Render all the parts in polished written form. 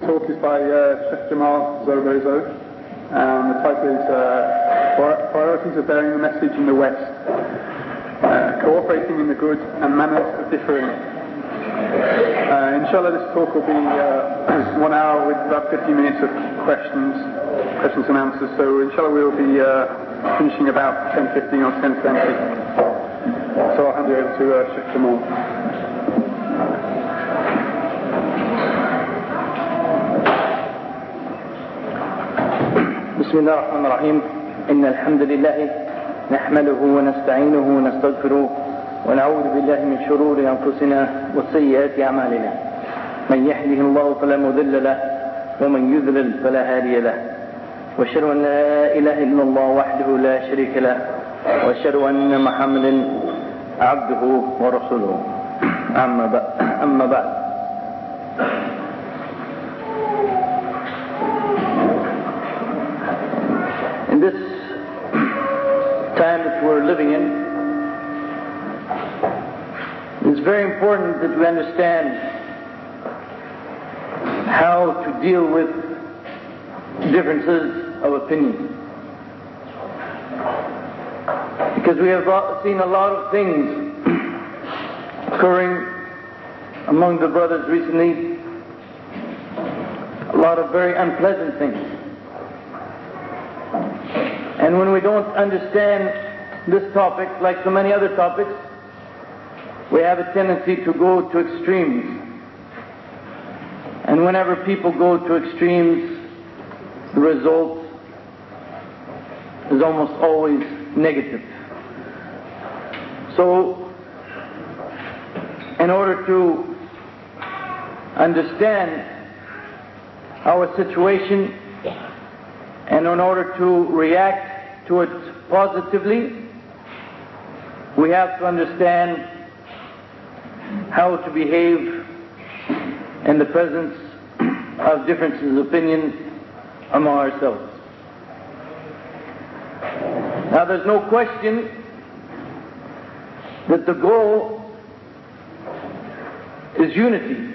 Talk is by Sheikh Jamal Zarabozo, and the title is Priorities of Bearing the Message in the West, Cooperating in the Good and Manners of Differing. Inshallah, this talk will be 1 hour with about 50 minutes of questions and answers, so inshallah we'll be finishing about 10:15 or 10:20. So I'll hand you over to Sheikh Jamal. بسم الله الرحمن الرحيم. إن الحمد لله نحمده ونستعينه ونستغفره ونعوذ بالله من شرور أنفسنا وسيئات أعمالنا. من يهده الله فلا مضل له ومن يضلل فلا هادي له. وأشهد أن لا إله إلا الله وحده لا شريك له وأشهد أن محمدا عبده ورسوله. أما بعد. In this time that we're living in, it's very important that we understand how to deal with differences of opinion. Because we have seen a lot of things occurring among the brothers recently, a lot of very unpleasant things. And when we don't understand this topic, like so many other topics, we have a tendency to go to extremes. And whenever people go to extremes, the result is almost always negative. So, in order to understand our situation, and in order to react to it positively, we have to understand how to behave in the presence of differences of opinion among ourselves. Now, there's no question that the goal is unity.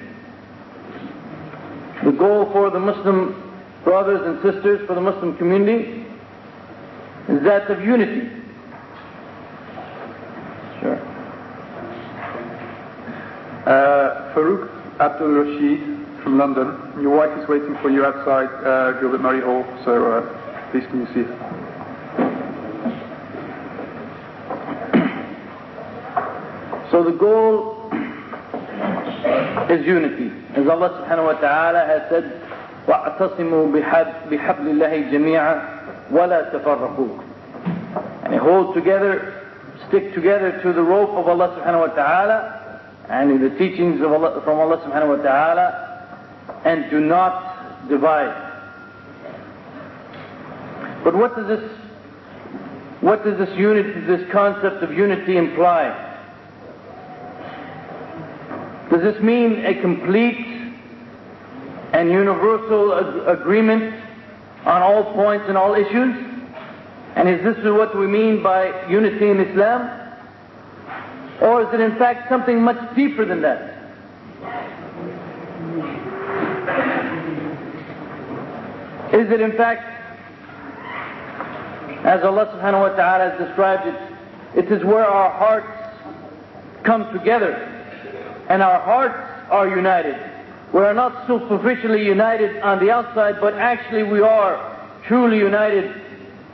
The goal for the Muslim brothers and sisters, for the Muslim community, is that of unity. Sure. Farouk Abdul Rashid from London. Your wife is waiting for you outside Gilbert Murray Hall, so please can you see her? So the goal is unity. As Allah subhanahu wa ta'ala has said, وَاعْتَصِمُوا بِحَبْلِ اللَّهِ جَمِيعًا وَلَا تَفَرَّقُوا. And hold together, stick together to the rope of Allah subhanahu wa ta'ala and in the teachings of Allah, from Allah subhanahu wa ta'ala, and do not divide. But what does this unity, this concept of unity imply? Does this mean a complete and universal agreement on all points and all issues? And is this what we mean by unity in Islam? Or is it in fact something much deeper than that? Is it in fact, as Allah subhanahu wa ta'ala has described it, it is where our hearts come together and our hearts are united. We are not superficially united on the outside, but actually we are truly united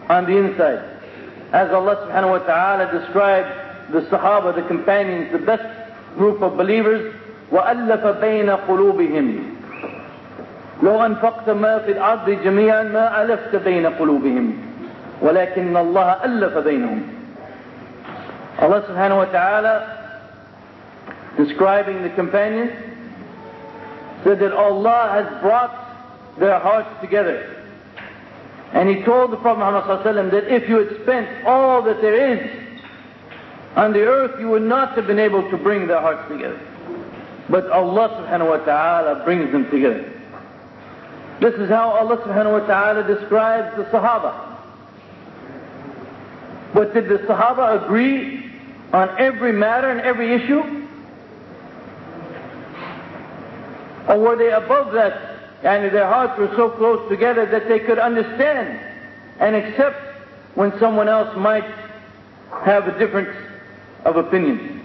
on the inside. As Allah subhanahu wa ta'ala described the Sahaba, the companions, the best group of believers, وَأَلَّفَ بَيْنَ قُلُوبِهِمْ لو أنفقت ما في الأرض جميعا ما ألفت بين قلوبهم ولكن الله ألف بينهم. Allah subhanahu wa ta'ala, describing the companions, said that Allah has brought their hearts together. And He told the Prophet Muhammad ﷺ that if you had spent all that there is on the earth, you would not have been able to bring their hearts together. But Allah subhanahu wa ta'ala brings them together. This is how Allah subhanahu wa ta'ala describes the Sahaba. But did the Sahaba agree on every matter and every issue? Or were they above that and their hearts were so close together that they could understand and accept when someone else might have a difference of opinion,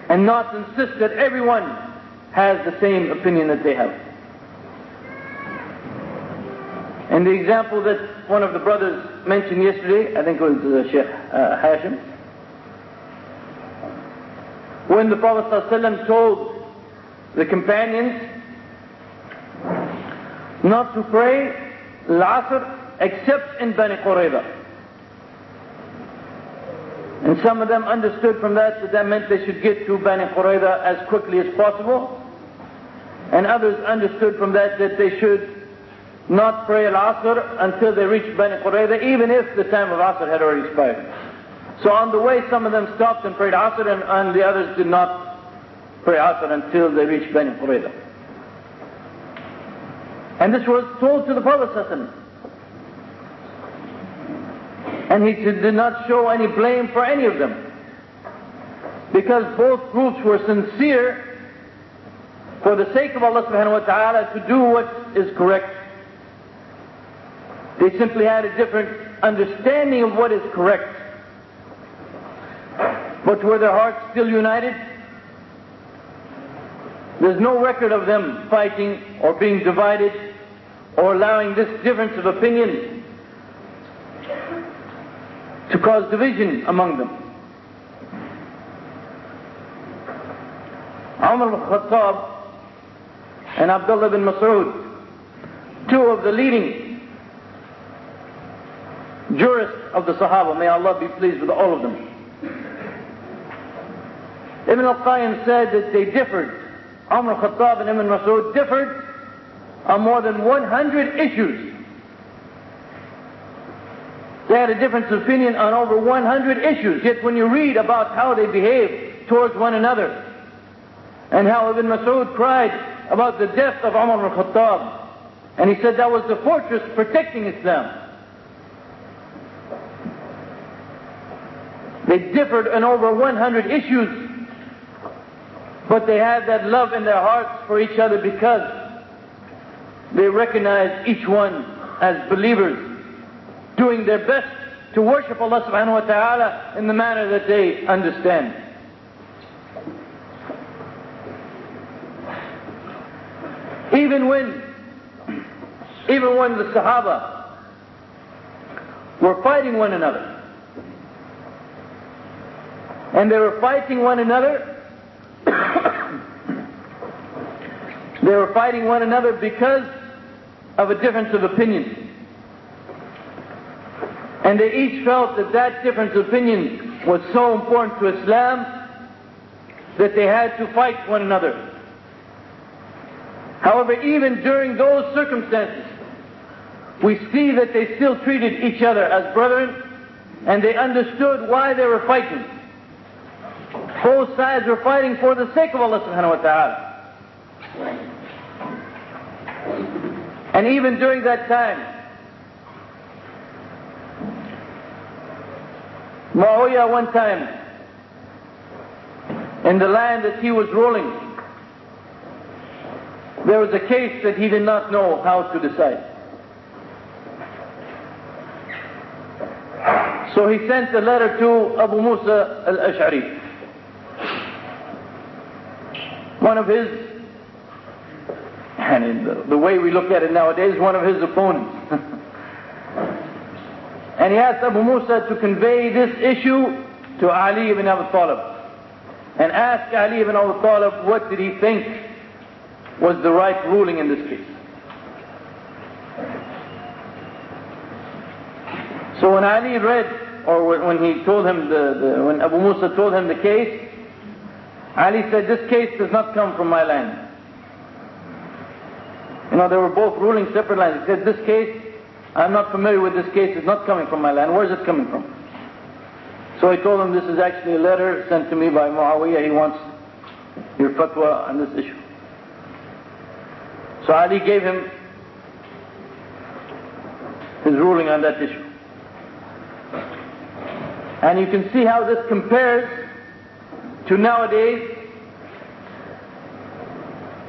and not insist that everyone has the same opinion that they have. And the example that one of the brothers mentioned yesterday, I think it was Sheikh Hashim, when the Prophet ﷺ told the companions not to pray Al-Asr except in Bani Qurayza. And some of them understood from that that meant they should get to Bani Qurayza as quickly as possible. And others understood from that they should not pray Al-Asr until they reached Bani Qurayza, even if the time of Asr had already expired. So on the way, some of them stopped and prayed Asr, and the others did not pray Asr until they reached Bani Qurayza. And this was told to the Prophet ﷺ. And he did not show any blame for any of them, because both groups were sincere for the sake of Allah subhanahu wa ta'ala to do what is correct. They simply had a different understanding of what is correct. But were their hearts still united? There's no record of them fighting or being divided or allowing this difference of opinion to cause division among them. Umar al-Khattab and Abdullah ibn Mas'ud, two of the leading jurists of the Sahaba, may Allah be pleased with all of them. Ibn al-Qayyim said that they differed. Umar al-Khattab and Ibn Mas'ud differed on more than 100 issues. They had a difference of opinion on over 100 issues. Yet when you read about how they behaved towards one another, and how Ibn Mas'ud cried about the death of Umar al-Khattab, and he said that was the fortress protecting Islam. They differed on over 100 issues, but they had that love in their hearts for each other because they recognized each one as believers, doing their best to worship Allah subhanahu wa ta'ala in the manner that they understand. Even when the Sahaba were fighting one another, and they were fighting one another they were fighting one another because of a difference of opinion. And they each felt that that difference of opinion was so important to Islam that they had to fight one another. However, even during those circumstances, we see that they still treated each other as brethren, and they understood why they were fighting. Both sides were fighting for the sake of Allah subhanahu wa ta'ala. And even during that time, Muawiyah one time, in the land that he was ruling, there was a case that he did not know how to decide. So he sent a letter to Abu Musa al-Ash'ari, one of his, and the way we look at it nowadays, one of his opponents. And he asked Abu Musa to convey this issue to Ali ibn Abi Talib, and ask Ali ibn Abi Talib what did he think was the right ruling in this case. So when Ali read, or when he told him when Abu Musa told him the case, Ali said, "This case does not come from my land." They were both ruling separate lands. He said, "This case, I'm not familiar with this case, it's not coming from my land. Where is it coming from?" So he told him, "This is actually a letter sent to me by Muawiyah. He wants your fatwa on this issue." So Ali gave him his ruling on that issue. And you can see how this compares to nowadays.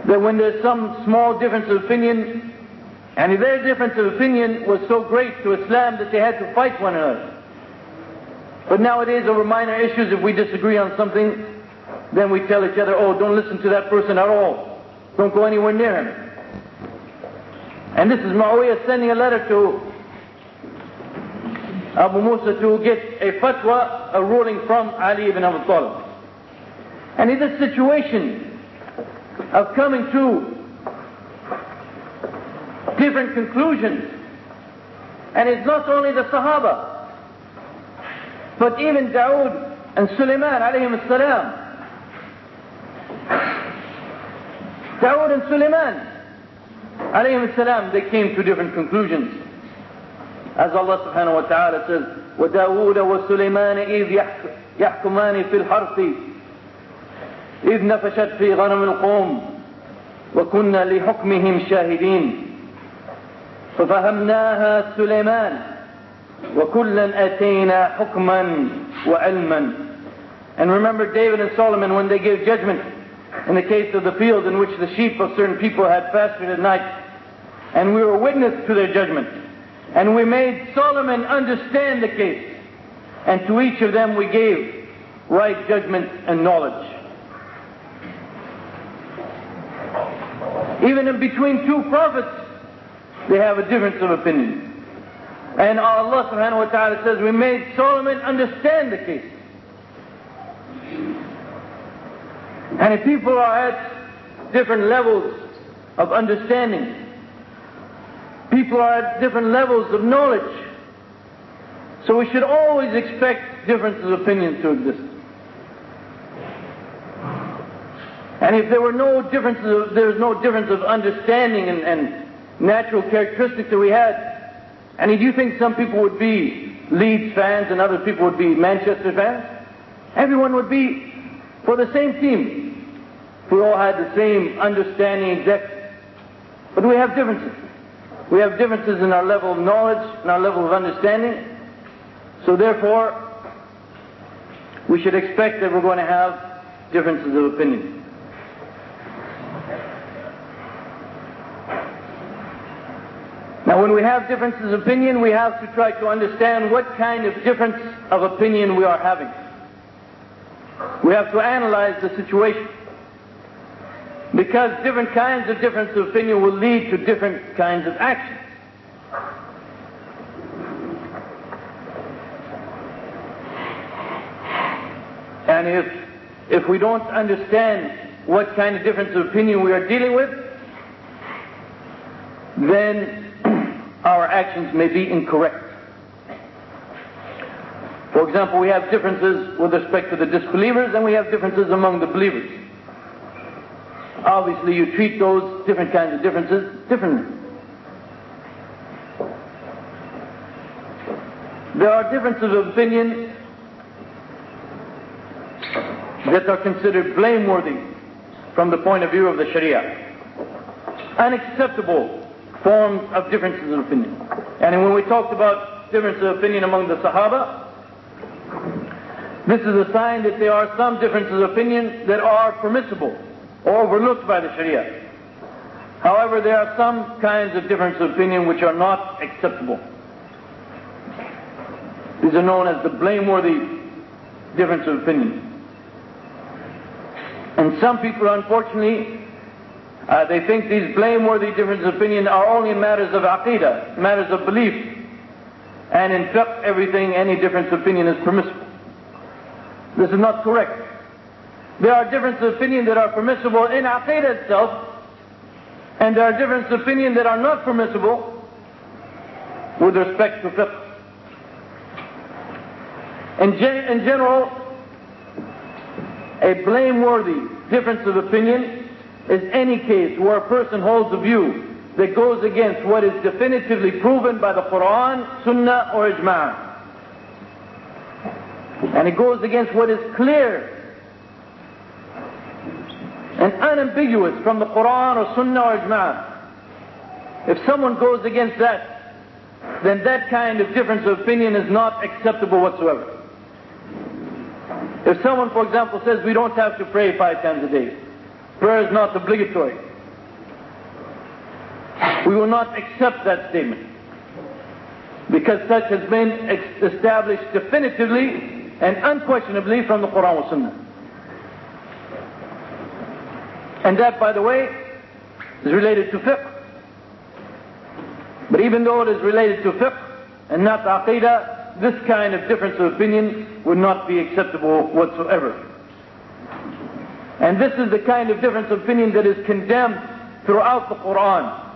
that when there's some small difference of opinion, and if their difference of opinion was so great to Islam that they had to fight one another. But nowadays, over minor issues, if we disagree on something, then we tell each other, oh, don't listen to that person at all. Don't go anywhere near him. And this is Muawiyah sending a letter to Abu Musa to get a fatwa, a ruling from Ali ibn Abi Talib. And in this situation of coming to different conclusions, and it's not only the Sahaba, but even Dawood and Sulaiman alayhim as-salam. Dawood and Sulaiman alayhim as-salam, they came to different conclusions. As Allah subhanahu wa ta'ala says, وَدَاوُودَ وَسُلَيْمَانَ إِذْ يَحْكُمَانِ فِي الْحَرْثِ إِذْ نَفَشَتْ فِي غَنَمِ الْقَوْمِ وَكُنَّا لِحُكْمِهِمْ شَاهِدِينَ فَفَهَمْنَاهَا سُلَيْمَانَ وَكُلًّا أَتَيْنَا حُكْمًا وَعِلْمًا. And remember David and Solomon when they gave judgment in the case of the field in which the sheep of certain people had pastured at night, and we were witness to their judgment. And we made Solomon understand the case, and to each of them we gave right judgment and knowledge. Even in between two prophets, they have a difference of opinion. And Allah subhanahu wa ta'ala says, we made Solomon understand the case. And if people are at different levels of understanding, people are at different levels of knowledge, so we should always expect differences of opinions to exist. And if there were no differences, there was no difference of understanding and natural characteristics that we had, and if you think some people would be Leeds fans and other people would be Manchester fans, everyone would be for the same team. We all had the same understanding exactly. But we have differences. We have differences in our level of knowledge, in our level of understanding. So therefore, we should expect that we're going to have differences of opinion. Now when we have differences of opinion, we have to try to understand what kind of difference of opinion we are having. We have to analyze the situation. Because different kinds of difference of opinion will lead to different kinds of action. And if we don't understand what kind of difference of opinion we are dealing with, then our actions may be incorrect. For example, we have differences with respect to the disbelievers, and we have differences among the believers. Obviously, you treat those different kinds of differences differently. There are differences of opinion that are considered blameworthy from the point of view of the Sharia. Unacceptable forms of differences of opinion. And when we talked about differences of opinion among the Sahaba, this is a sign that there are some differences of opinion that are permissible or overlooked by the Sharia. However, there are some kinds of difference of opinion which are not acceptable. These are known as the blameworthy difference of opinion. And some people, unfortunately, they think these blameworthy differences of opinion are only matters of aqidah, matters of belief. And in fiqh, everything, any difference of opinion is permissible. This is not correct. There are differences of opinion that are permissible in aqidah itself, and there are differences of opinion that are not permissible with respect to fiqh. In general, a blameworthy difference of opinion is any case where a person holds a view that goes against what is definitively proven by the Qur'an, Sunnah, or Ijma'. And it goes against what is clear and unambiguous from the Qur'an or Sunnah or Ijma'. If someone goes against that, then that kind of difference of opinion is not acceptable whatsoever. If someone, for example, says we don't have to pray 5 times a day, prayer is not obligatory, we will not accept that statement, because such has been established definitively and unquestionably from the Qur'an and Sunnah. And that, by the way, is related to fiqh. But even though it is related to fiqh and not aqidah, this kind of difference of opinion would not be acceptable whatsoever. And this is the kind of difference of opinion that is condemned throughout the Qur'an.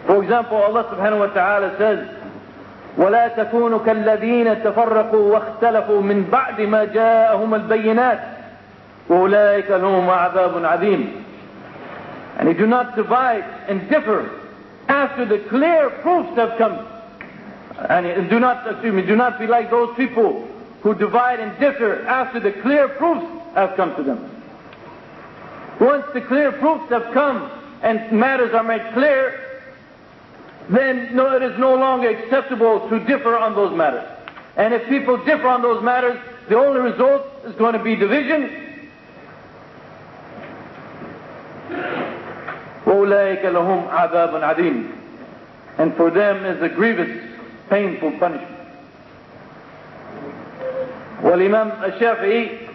For example, Allah subhanahu wa ta'ala says, وَلَا تَكُونُوا كَالَّذِينَ تَفَرَّقُوا وَاخْتَلَفُوا مِنْ بَعْدِ مَا جَاءَهُمُ الْبَيِّنَاتِ وَأُولَٰئِكَ لَهُمْ عَذَابٌ عَظِيمٌ. And they do not divide and differ after the clear proofs have come. And do not be like those people who divide and differ after the clear proofs have come to them. Once the clear proofs have come and matters are made clear, then it is no longer acceptable to differ on those matters. And if people differ on those matters, the only result is going to be division. وَأُولَٰئِكَ لَهُمْ عَذَابٌ عَظِيمٌ. And for them is a grievous, painful punishment. Imam al-Shafi'i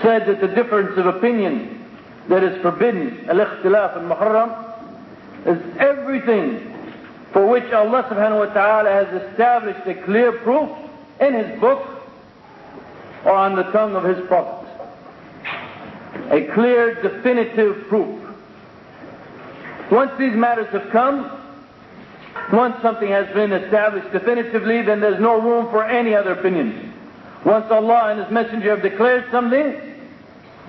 said that the difference of opinion that is forbidden, al-ikhtilaf al-muharram, is everything for which Allah subhanahu wa ta'ala has established a clear proof in His book or on the tongue of His Prophet. A clear, definitive proof. Once these matters have come, once something has been established definitively, then there's no room for any other opinion. Once Allah and His Messenger have declared something,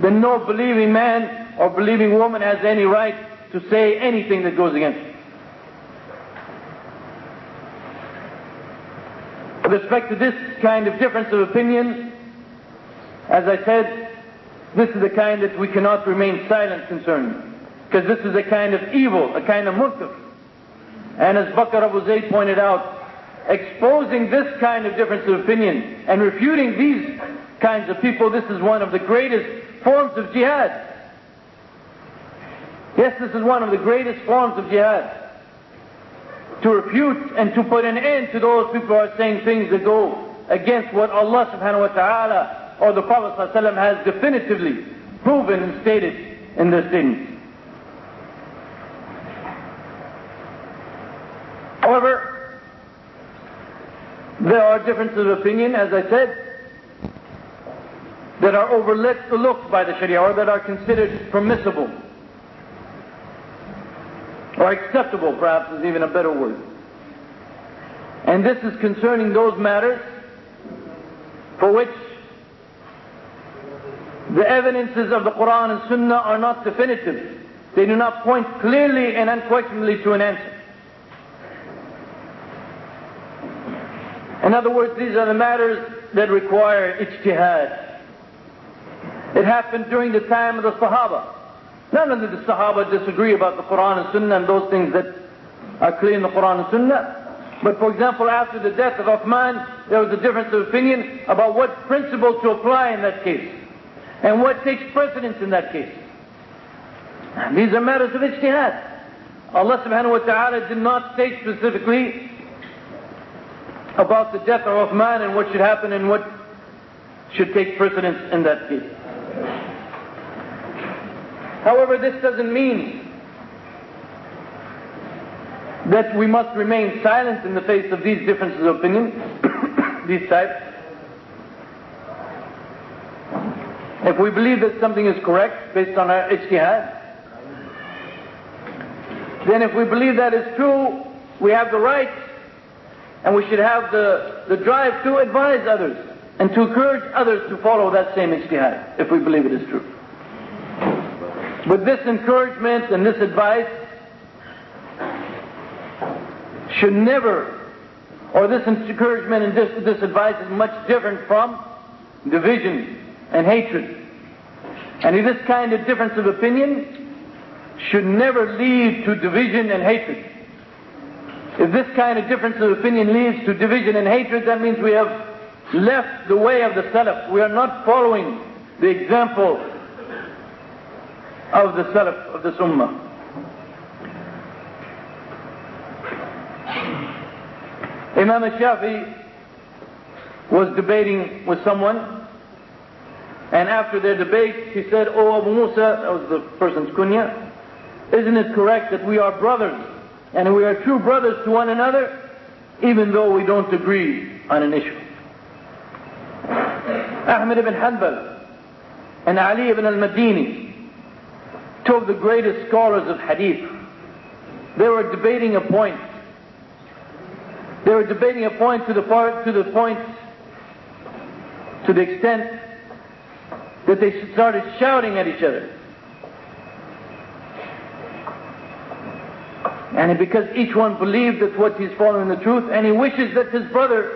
then no believing man or believing woman has any right to say anything that goes against it. With respect to this kind of difference of opinion, as I said, this is the kind that we cannot remain silent concerning, because this is a kind of evil, a kind of munkar. And as Bakr Abu Zayd pointed out, exposing this kind of difference of opinion and refuting these kinds of people, this is one of the greatest forms of jihad. Yes, this is one of the greatest forms of jihad. To refute and to put an end to those people who are saying things that go against what Allah subhanahu wa ta'ala or the Prophet ﷺ has definitively proven and stated in their statements. However, there are differences of opinion, as I said, that are overlooked by the Sharia, or that are considered permissible, or acceptable, perhaps is even a better word. And this is concerning those matters for which the evidences of the Qur'an and Sunnah are not definitive. They do not point clearly and unquestionably to an answer. In other words, these are the matters that require ijtihad. It happened during the time of the Sahaba. None of the Sahaba disagree about the Qur'an and Sunnah and those things that are clear in the Qur'an and Sunnah. But for example, after the death of Uthman, there was a difference of opinion about what principle to apply in that case, and what takes precedence in that case. And these are matters of ijtihad. Allah subhanahu wa ta'ala did not state specifically about the death of Uthman and what should happen and what should take precedence in that case. However, this doesn't mean that we must remain silent in the face of these differences of opinion, these types. If we believe that something is correct based on our ijtihad, then if we believe that is true, we have the right and we should have the drive to advise others and to encourage others to follow that same ijtihad, if we believe it is true. But this encouragement and this advice should never, or this encouragement and this advice is much different from division and hatred. And this kind of difference of opinion should never lead to division and hatred. If this kind of difference of opinion leads to division and hatred, that means we have left the way of the Salaf. We are not following the example of the Salaf, of the Ummah. Imam al-Shafi'i was debating with someone, and after their debate, he said, "Oh Abu Musa," that was the person's kunya, "isn't it correct that we are brothers, and we are true brothers to one another, even though we don't agree on an issue?" Ahmad ibn Hanbal and Ali ibn al-Madini, two of the greatest scholars of hadith, they were debating a point. They were debating a point to the extent that they started shouting at each other. And because each one believed that what he's following the truth, and he wishes that his brother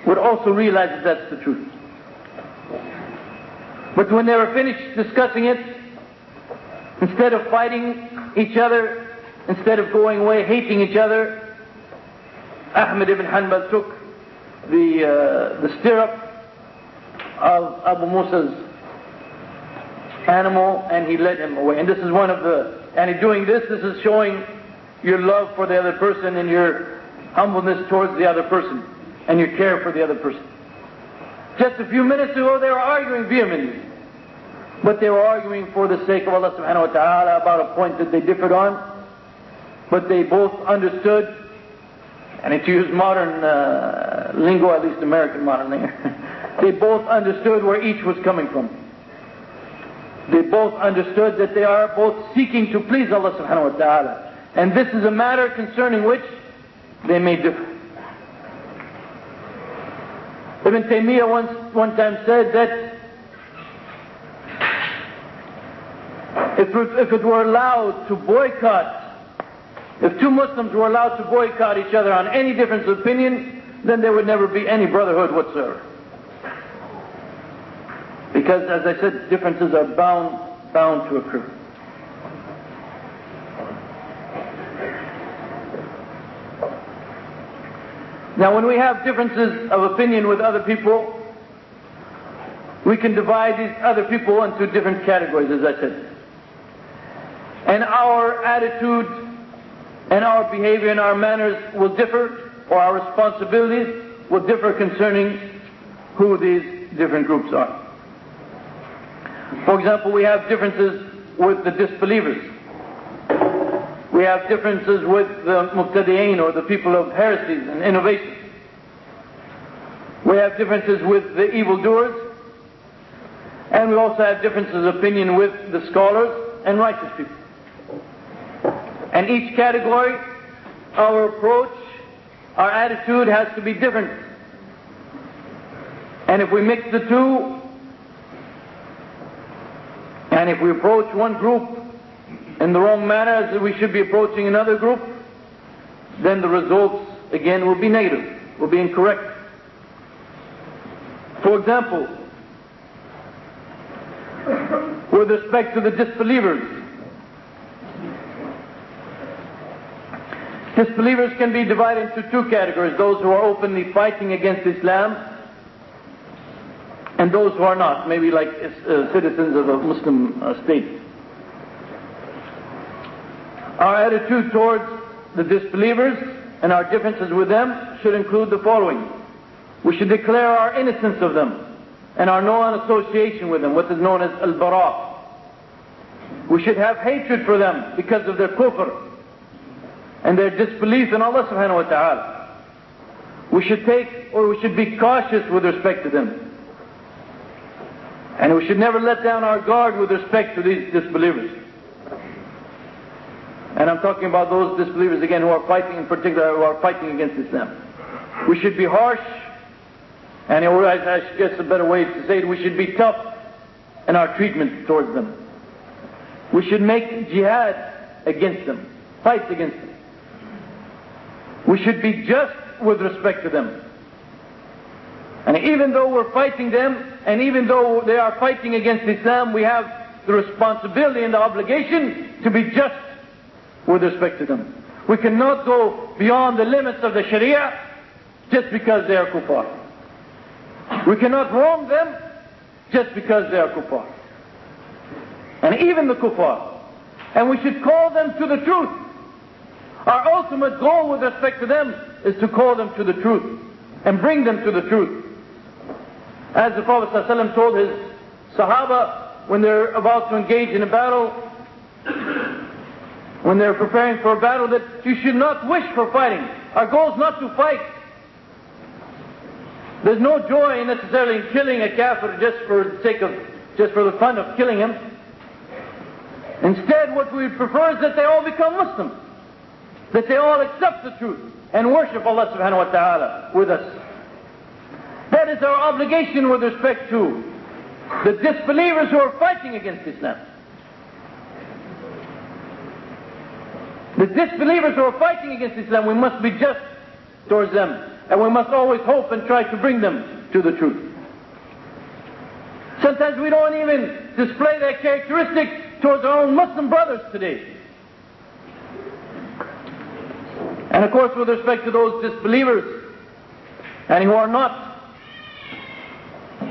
would also realize that that's the truth. But when they were finished discussing it, instead of fighting each other, instead of going away hating each other, Ahmad ibn Hanbal took the stirrup of Abu Musa's animal and he led him away. And this is one of and in doing this is showing your love for the other person and your humbleness towards the other person and your care for the other person. Just a few minutes ago they were arguing vehemently, but they were arguing for the sake of Allah subhanahu wa ta'ala about a point that they differed on, but they both understood, and to use modern lingo, at least American modern lingo, they both understood where each was coming from. They both understood that they are both seeking to please Allah subhanahu wa ta'ala, and this is a matter concerning which they may differ. Ibn Taymiyyah one time said that if it were allowed to boycott, if two Muslims were allowed to boycott each other on any difference of opinion, then there would never be any brotherhood whatsoever. Because, as I said, differences are bound to occur. Now, when we have differences of opinion with other people, we can divide these other people into different categories, as I said. And our attitude and our behavior and our manners will differ, or our responsibilities will differ concerning who these different groups are. For example, we have differences with the disbelievers. We have differences with the Muqtadi'een, or the people of heresies and innovations. We have differences with the evildoers. And we also have differences of opinion with the scholars and righteous people. And each category, our approach, our attitude has to be different. And if we mix the two, and if we approach one group in the wrong manner as we should be approaching another group, then the results, again, will be negative, will be incorrect. For example, with respect to the disbelievers, disbelievers can be divided into two categories: those who are openly fighting against Islam, and those who are not, maybe like citizens of a Muslim state. Our attitude towards the disbelievers and our differences with them should include the following. We should declare our innocence of them and our non-association with them, what is known as al-bara. We should have hatred for them because of their kufr and their disbelief in Allah subhanahu wa ta'ala. We should be cautious with respect to them. And we should never let down our guard with respect to these disbelievers. And I'm talking about those disbelievers, again, who are fighting, in particular, who are fighting against Islam. We should be harsh, and I guess a better way to say it, we should be tough in our treatment towards them. We should make jihad against them, fight against them. We should be just with respect to them. And even though we're fighting them, and even though they are fighting against Islam, we have the responsibility and the obligation to be just with respect to them. We cannot go beyond the limits of the Sharia just because they are kuffar. We cannot wrong them just because they are kuffar. And even the kuffar. And we should call them to the truth. Our ultimate goal with respect to them is to call them to the truth and bring them to the truth. As the Prophet ﷺ told his Sahaba when they're about to engage in a battle, when they're preparing for a battle, that you should not wish for fighting. Our goal is not to fight. There's no joy necessarily in killing a kafir just for the fun of killing him. Instead, what we prefer is that they all become Muslims, that they all accept the truth and worship Allah subhanahu wa ta'ala with us. That is our obligation with respect to the disbelievers who are fighting against Islam. The disbelievers who are fighting against Islam, we must be just towards them, and we must always hope and try to bring them to the truth. Sometimes we don't even display that characteristic towards our own Muslim brothers today. And of course, with respect to those disbelievers and who are not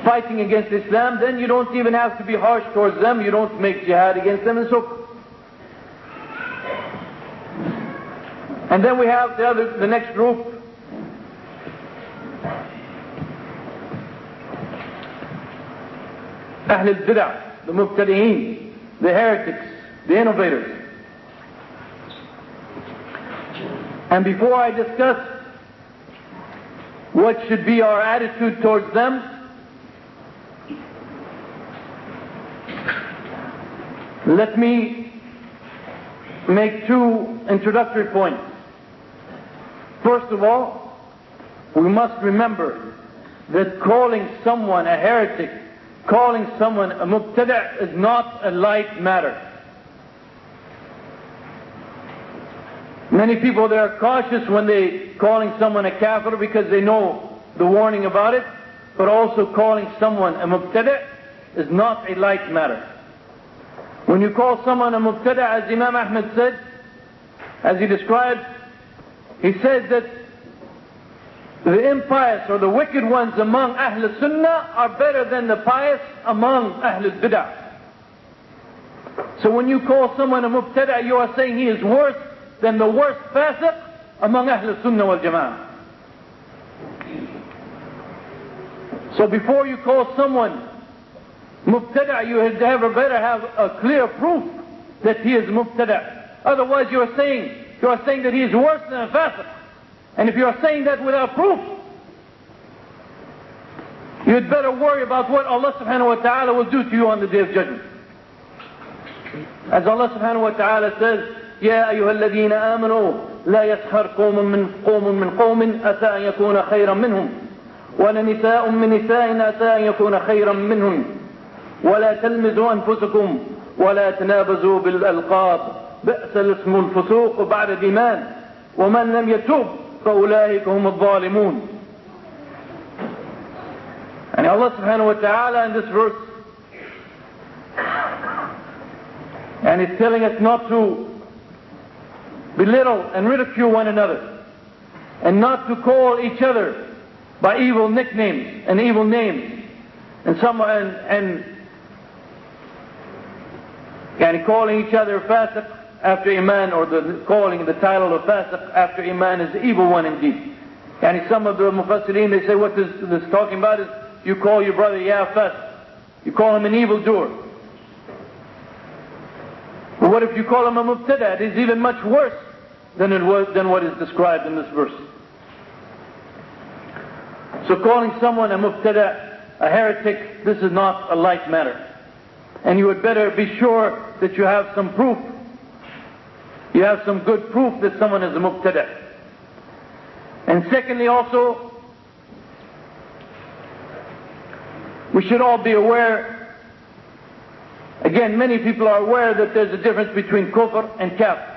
fighting against Islam, then you don't even have to be harsh towards them. You don't make jihad against them and so forth. And then we have the next group. Ahl al-Bid'ah, the Mubtadi'een, the heretics, the innovators. And before I discuss what should be our attitude towards them, let me make two introductory points. First of all, we must remember that calling someone a heretic, calling someone a mubtada' is not a light matter. Many people, they are cautious when they calling someone a kafir because they know the warning about it, but also calling someone a mubtada' is not a light matter. When you call someone a mubtada', as Imam Ahmad said, as he described, he said that the impious or the wicked ones among Ahl Sunnah are better than the pious among Ahl Bid'ah. So when you call someone a mubtada', you are saying he is worse than the worst fasiq among Ahl Sunnah wal Jama'ah. So before you call someone mubtada', you better have a clear proof that he is mubtada'. Otherwise you are saying that he is worse than a fasiq. And if you are saying that without proof, you'd better worry about what Allah subhanahu wa ta'ala will do to you on the Day of Judgment. As Allah subhanahu wa ta'ala says, يا أيها الذين آمنوا لا يسخر قوم من قوم أتى أن يكون خيرا منهم ولا نساء من نساء أتى أن يكون خيرا منهم ولا تلمزوا أنفسكم ولا تنابزوا بالألقاب بئس الاسم الفسوق بعد الإيمان ومن لم يتوب فأولئك هم الظالمون. And Allah subhanahu wa ta'ala in this verse, and He's telling us not to belittle and ridicule one another, and not to call each other by evil nicknames and evil names, and calling each other fasiq after Iman, or calling the title of fasiq after Iman is the evil one indeed. And some of the Mufassirin, they say what this is talking about is you call your brother fasiq. You call him an evildoer. But what if you call him a mubtada'? It is even much worse than what is described in this verse. So calling someone a mubtada', a heretic, this is not a light matter. And you would better be sure that you have some proof. You have some good proof that someone is a mubtada'. And secondly also, we should all be aware, again, many people are aware that there's a difference between kufr and kafir.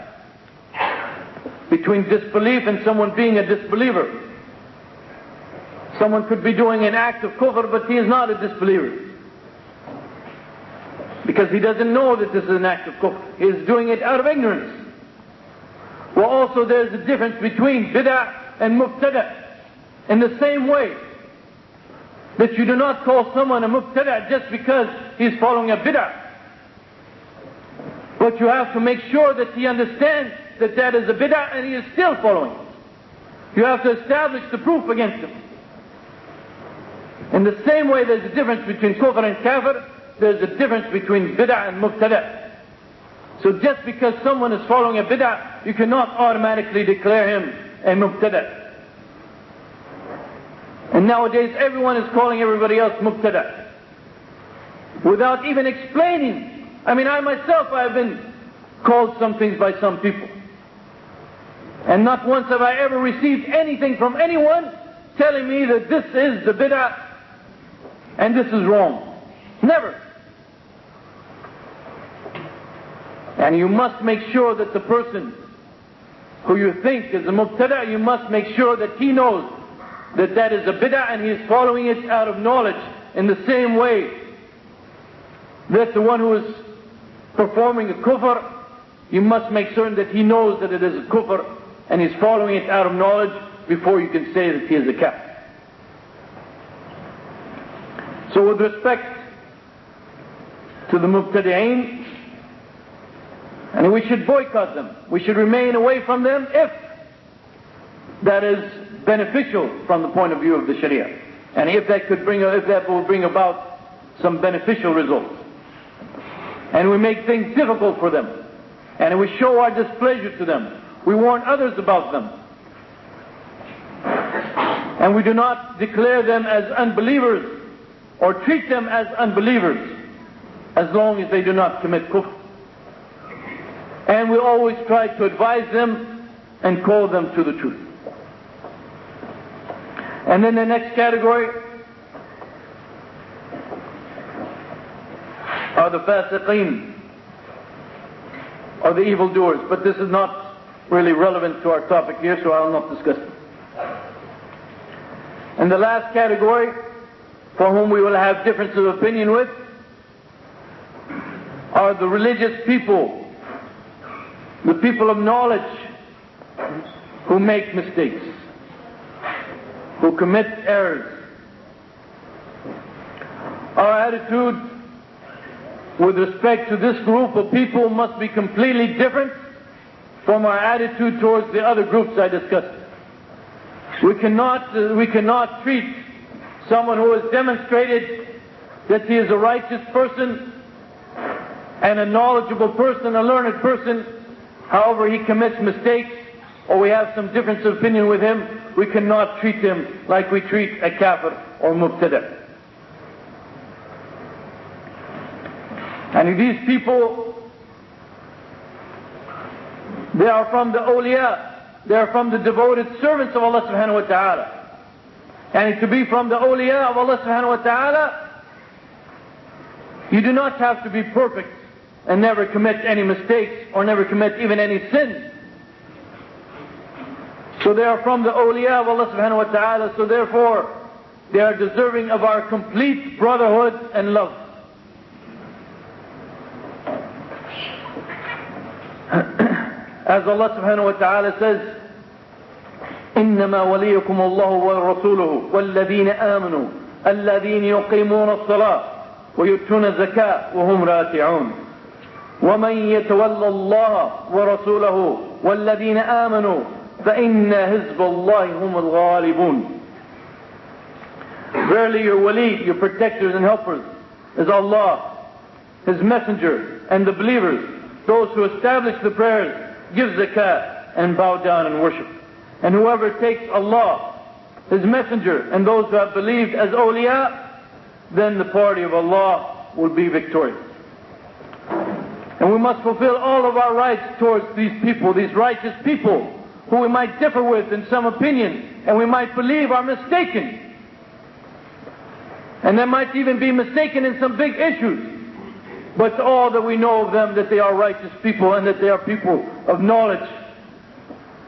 Between disbelief and someone being a disbeliever. Someone could be doing an act of kufr, but he is not a disbeliever. Because he doesn't know that this is an act of kufr. He is doing it out of ignorance. Well, also there's a difference between bid'ah and mubtada'. In the same way that you do not call someone a mubtada' just because he's following a bid'ah. But you have to make sure that he understands that that is a bid'ah and he is still following it. You have to establish the proof against him. In the same way there's a difference between kufr and kafir, there's a difference between bid'ah and mubtada'. So just because someone is following a bid'ah, you cannot automatically declare him a mubtada'. And nowadays everyone is calling everybody else mubtada', without even explaining. I mean, I myself, I have been called some things by some people. And not once have I ever received anything from anyone telling me that this is the bid'ah and this is wrong. Never. And you must make sure that the person who you think is a mubtada', you must make sure that he knows that that is a bid'ah and he is following it out of knowledge, in the same way that the one who is performing a kufr, you must make certain that he knows that it is a kufr and he's following it out of knowledge before you can say that he is a kafir. So with respect to the mubtadi'een, and we should boycott them, we should remain away from them if that is beneficial from the point of view of the Sharia, and if that will bring about some beneficial results. And we make things difficult for them, and we show our displeasure to them. We warn others about them, and we do not declare them as unbelievers or treat them as unbelievers as long as they do not commit kufr. And we always try to advise them and call them to the truth. And then the next category are the fasiqeen, or the evildoers. But this is not really relevant to our topic here, so I will not discuss it. And the last category, for whom we will have difference of opinion with, are the religious people, the people of knowledge, who make mistakes, who commit errors. Our attitude with respect to this group of people must be completely different from our attitude towards the other groups I discussed. We cannot treat someone who has demonstrated that he is a righteous person and a knowledgeable person, a learned person. However, he commits mistakes, or we have some difference of opinion with him, we cannot treat him like we treat a kafir or mubtada'. And these people, they are from the awliya, they are from the devoted servants of Allah subhanahu wa ta'ala. And to be from the awliya of Allah subhanahu wa ta'ala, you do not have to be perfect and never commit any mistakes or never commit even any sin. So they are from the awliya of Allah subhanahu wa ta'ala, so therefore they are deserving of our complete brotherhood and love. As Allah subhanahu wa ta'ala says, إنما وليكم الله ورسوله والذين آمنوا الذين يقيمون الصلاة ويؤتون الزكاة وهم راكعون ومن يتولى الله ورسوله والذين آمنوا فإن حزب الله هم الغالبون. Verily your wali, your protectors and helpers, is Allah, His messenger, and the believers, those who establish the prayers, give zakah, and bow down and worship. And whoever takes Allah, His messenger, and those who have believed as awliya, then the party of Allah will be victorious. And we must fulfill all of our rights towards these people, these righteous people, who we might differ with in some opinion, and we might believe are mistaken. And they might even be mistaken in some big issues. But all that we know of them, that they are righteous people and that they are people of knowledge.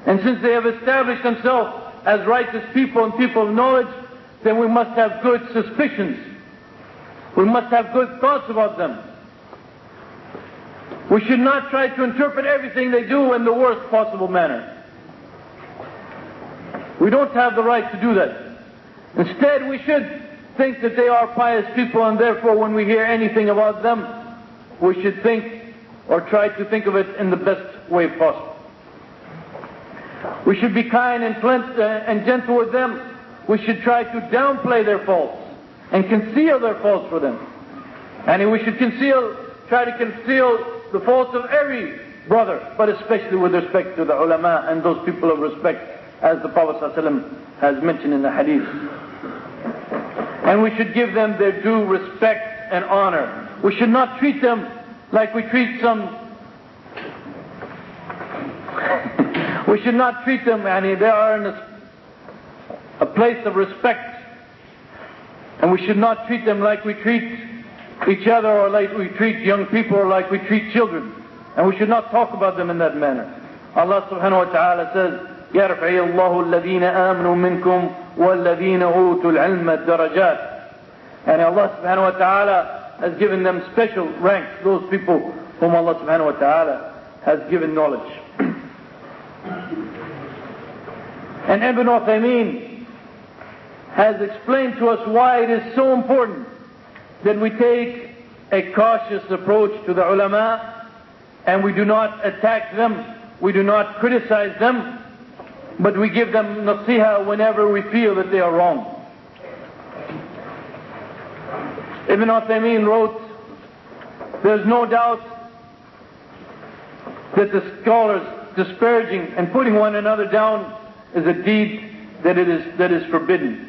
And since they have established themselves as righteous people and people of knowledge, then we must have good suspicions. We must have good thoughts about them. We should not try to interpret everything they do in the worst possible manner. We don't have the right to do that. Instead, we should think that they are pious people, and therefore when we hear anything about them, we should think or try to think of it in the best way possible. We should be kind and gentle with them. We should try to downplay their faults and conceal their faults for them. And we should try to conceal the faults of every brother, but especially with respect to the ulama and those people of respect, as the Prophet ﷺ has mentioned in the hadith. And we should give them their due respect and honor. We should not treat them like we treat some... we should not treat them, they are in a place of respect. And we should not treat them like we treat each other, or like we treat young people, or like we treat children. And we should not talk about them in that manner. Allah subhanahu wa ta'ala says, يَرْفَعِ اللَّهُ الَّذِينَ آمَنُوا مِنْكُمْ وَالَّذِينَ أُوتُوا الْعِلْمَ الدَّرَجَاتِ. And Allah subhanahu wa ta'ala has given them special ranks, those people whom Allah subhanahu wa ta'ala has given knowledge. And Ibn Uthaymeen has explained to us why it is so important that we take a cautious approach to the ulama, and we do not attack them, we do not criticize them, but we give them nasiha whenever we feel that they are wrong. Ibn Uthaymeen wrote, there's no doubt that the scholars disparaging and putting one another down is a deed that is forbidden.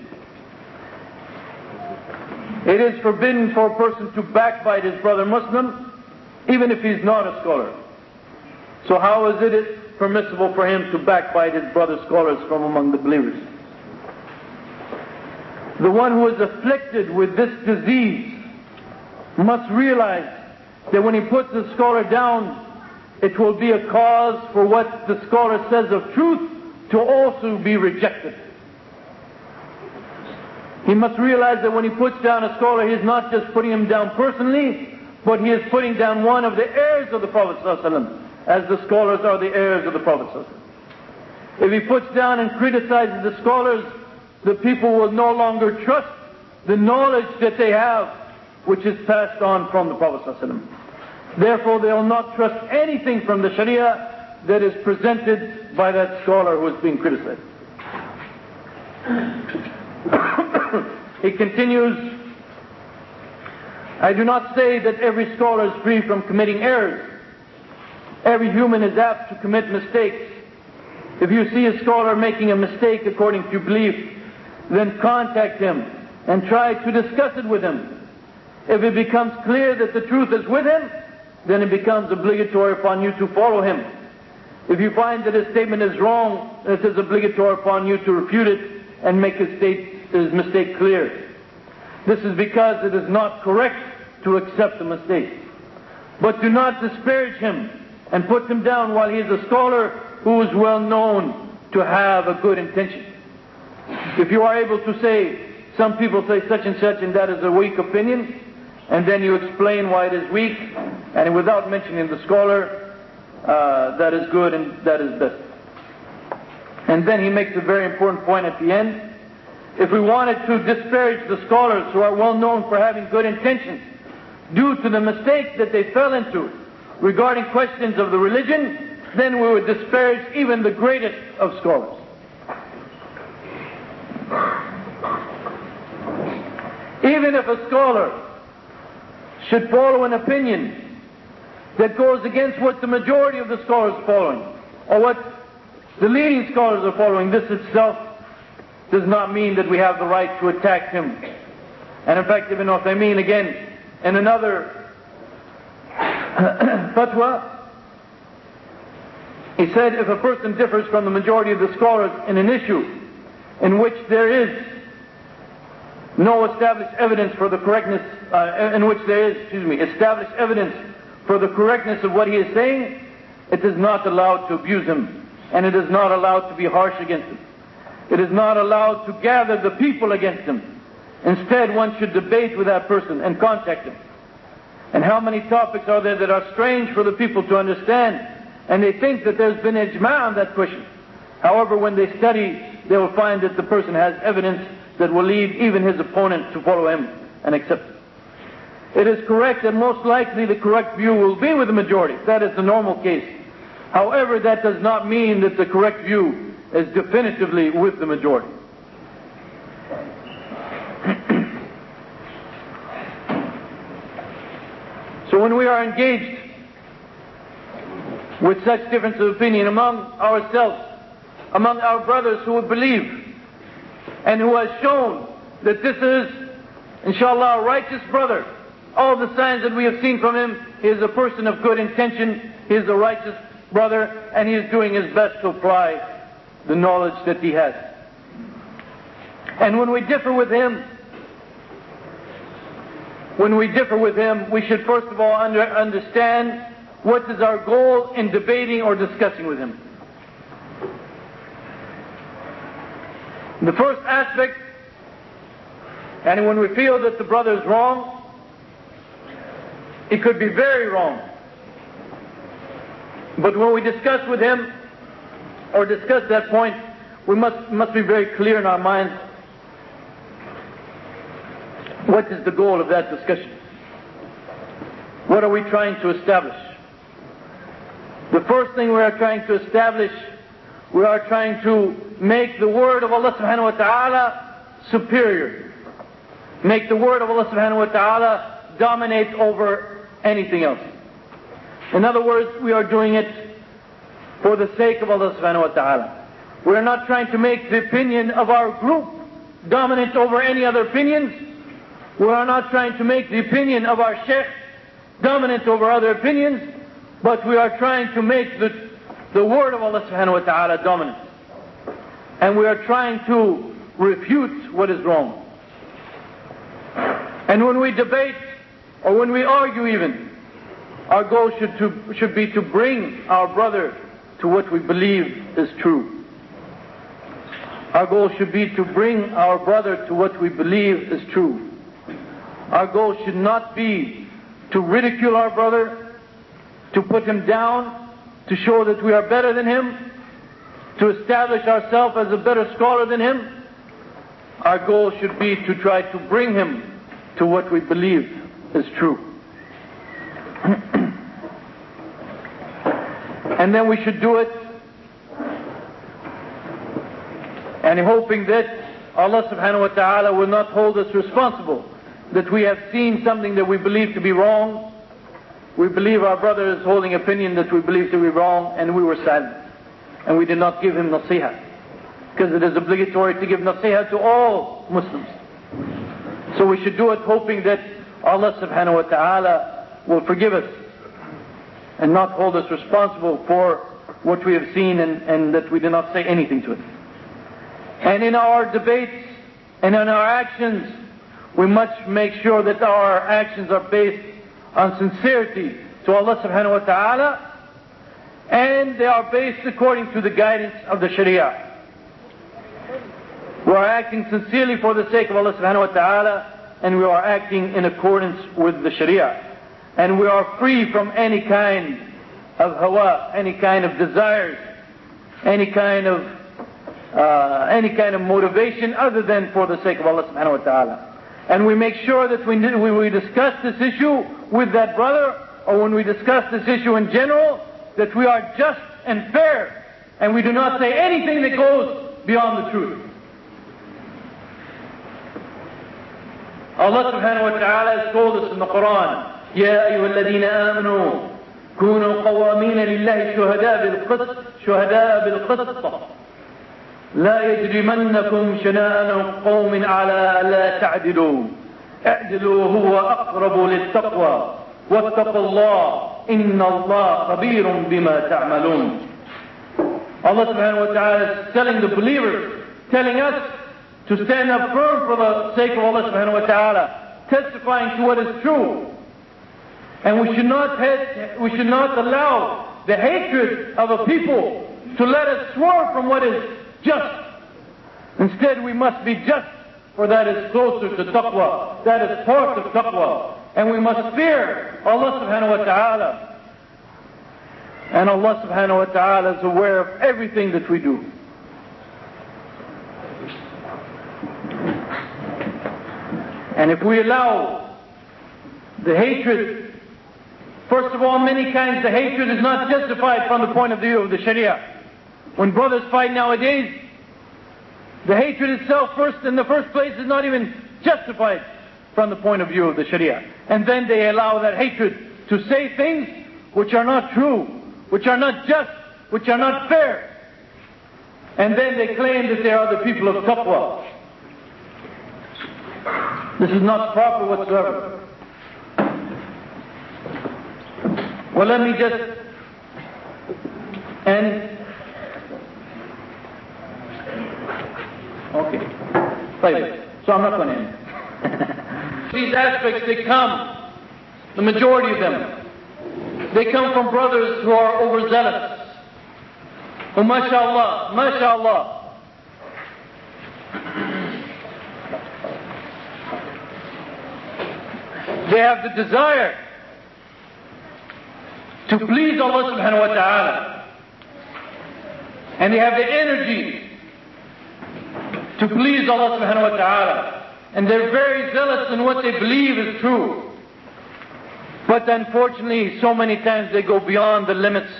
It is forbidden for a person to backbite his brother Muslim, even if he's not a scholar. So how is it permissible for him to backbite his brother scholars from among the believers? The one who is afflicted with this disease must realize that when he puts the scholar down, it will be a cause for what the scholar says of truth to also be rejected. He must realize that when he puts down a scholar, he is not just putting him down personally, but he is putting down one of the heirs of the Prophet ﷺ, as the scholars are the heirs of the Prophet ﷺ. If he puts down and criticizes the scholars, the people will no longer trust the knowledge that they have, which is passed on from the Prophet ﷺ. Therefore, they will not trust anything from the Sharia that is presented by that scholar who is being criticized. He continues, I do not say that every scholar is free from committing errors. Every human is apt to commit mistakes. If you see a scholar making a mistake according to belief, then contact him and try to discuss it with him. If it becomes clear that the truth is with him, then it becomes obligatory upon you to follow him. If you find that his statement is wrong, it is obligatory upon you to refute it and make his mistake clear. This is because it is not correct to accept a mistake. But do not disparage him and put him down while he is a scholar who is well known to have a good intention. If you are able to say, some people say such and that is a weak opinion, and then you explain why it is weak, and without mentioning the scholar, that is good and that is best. And then he makes a very important point at the end. If we wanted to disparage the scholars who are well known for having good intentions due to the mistakes that they fell into regarding questions of the religion, then we would disparage even the greatest of scholars. Even if a scholar should follow an opinion that goes against what the majority of the scholars are following, or what the leading scholars are following, this itself does not mean that we have the right to attack him. And in fact, Ibn Uthaymeen again, in another fatwa, he said, if a person differs from the majority of the scholars in an issue in which there is no established evidence for the correctness, established evidence for the correctness of what he is saying, it is not allowed to abuse him, and it is not allowed to be harsh against him. It is not allowed to gather the people against him. Instead, one should debate with that person and contact him. And how many topics are there that are strange for the people to understand, and they think that there's been ijma' on that question. However, when they study, they will find that the person has evidence that will lead even his opponent to follow him and accept it. it is correct that most likely the correct view will be with the majority. That is the normal case. However, that does not mean that the correct view is definitively with the majority. So when we are engaged with such difference of opinion among ourselves, among our brothers who would believe, and who has shown that this is, inshallah, a righteous brother, all the signs that we have seen from him, he is a person of good intention, he is a righteous brother, and he is doing his best to apply the knowledge that he has. And when we differ with him, we should first of all understand what is our goal in debating or discussing with him. The first aspect, and when we feel that the brother is wrong, it could be very wrong. But when we discuss with him, or discuss that point, we must be very clear in our minds what is the goal of that discussion. What are we trying to establish? The first thing we are trying to establish, we are trying to make the word of Allah subhanahu wa ta'ala superior. Make the word of Allah subhanahu wa ta'ala dominate over anything else. In other words, we are doing it for the sake of Allah subhanahu wa ta'ala. We are not trying to make the opinion of our group dominant over any other opinions. We are not trying to make the opinion of our sheikh dominant over other opinions, but we are trying to make the word of Allah subhanahu wa ta'ala dominant. And we are trying to refute what is wrong. And when we debate, or when we argue even, our goal should be to bring our brother to what we believe is true. Our goal should be to bring our brother to what we believe is true. Our goal should not be to ridicule our brother, to put him down, to show that we are better than him, to establish ourselves as a better scholar than him. Our goal should be to try to bring him to what we believe is true. And then we should do it, and hoping that Allah subhanahu wa ta'ala will not hold us responsible, that we have seen something that we believe to be wrong. We believe our brother is holding opinion that we believe to be wrong, and we were silent. And we did not give him nasiha. Because it is obligatory to give nasiha to all Muslims. So we should do it hoping that Allah subhanahu wa ta'ala will forgive us and not hold us responsible for what we have seen, and that we did not say anything to it. And in our debates and in our actions, we must make sure that our actions are based on sincerity to Allah subhanahu wa ta'ala, and they are based according to the guidance of the Sharia. We are acting sincerely for the sake of Allah subhanahu wa ta'ala, and we are acting in accordance with the Sharia. And we are free from any kind of hawa, any kind of desires, any kind of motivation other than for the sake of Allah subhanahu wa ta'ala. And we make sure that when we discuss this issue with that brother, or when we discuss this issue in general, that we are just and fair, and we do not say anything that goes beyond the truth. Allah subhanahu wa ta'ala has told us in the Qur'an, يا أيها الذين آمنوا كونوا قوامين لله شهداء بالقسط لا يجرمنكم شنآن قوم على ألا تعدلوا اعدلوا هو أقرب للتقوى واتقوا الله إن الله خبير بما تعملون. Allah subhanahu wa ta'ala is telling the believers, telling us to stand up firm for the sake of Allah subhanahu wa ta'ala, testifying to what is true. And we should not allow the hatred of a people to let us swerve from what is just. Instead, we must be just, for that is closer to taqwa. That is part of taqwa. And we must fear Allah subhanahu wa ta'ala. And Allah subhanahu wa ta'ala is aware of everything that we do. And if we allow the hatred, first of all, many times the hatred is not justified from the point of view of the Sharia. When brothers fight nowadays, the hatred itself in the first place is not even justified from the point of view of the Sharia. And then they allow that hatred to say things which are not true, which are not just, which are not fair. And then they claim that they are the people of taqwa. This is not proper whatsoever. Well, let me just end. Okay. Right. So I'm not going to end. These aspects, they come, the majority of them, they come from brothers who are overzealous. Oh, mashallah, mashallah. They have the desire to please Allah subhanahu wa ta'ala. And they have the energy to please Allah subhanahu wa ta'ala. And they're very zealous in what they believe is true. But unfortunately, so many times they go beyond the limits.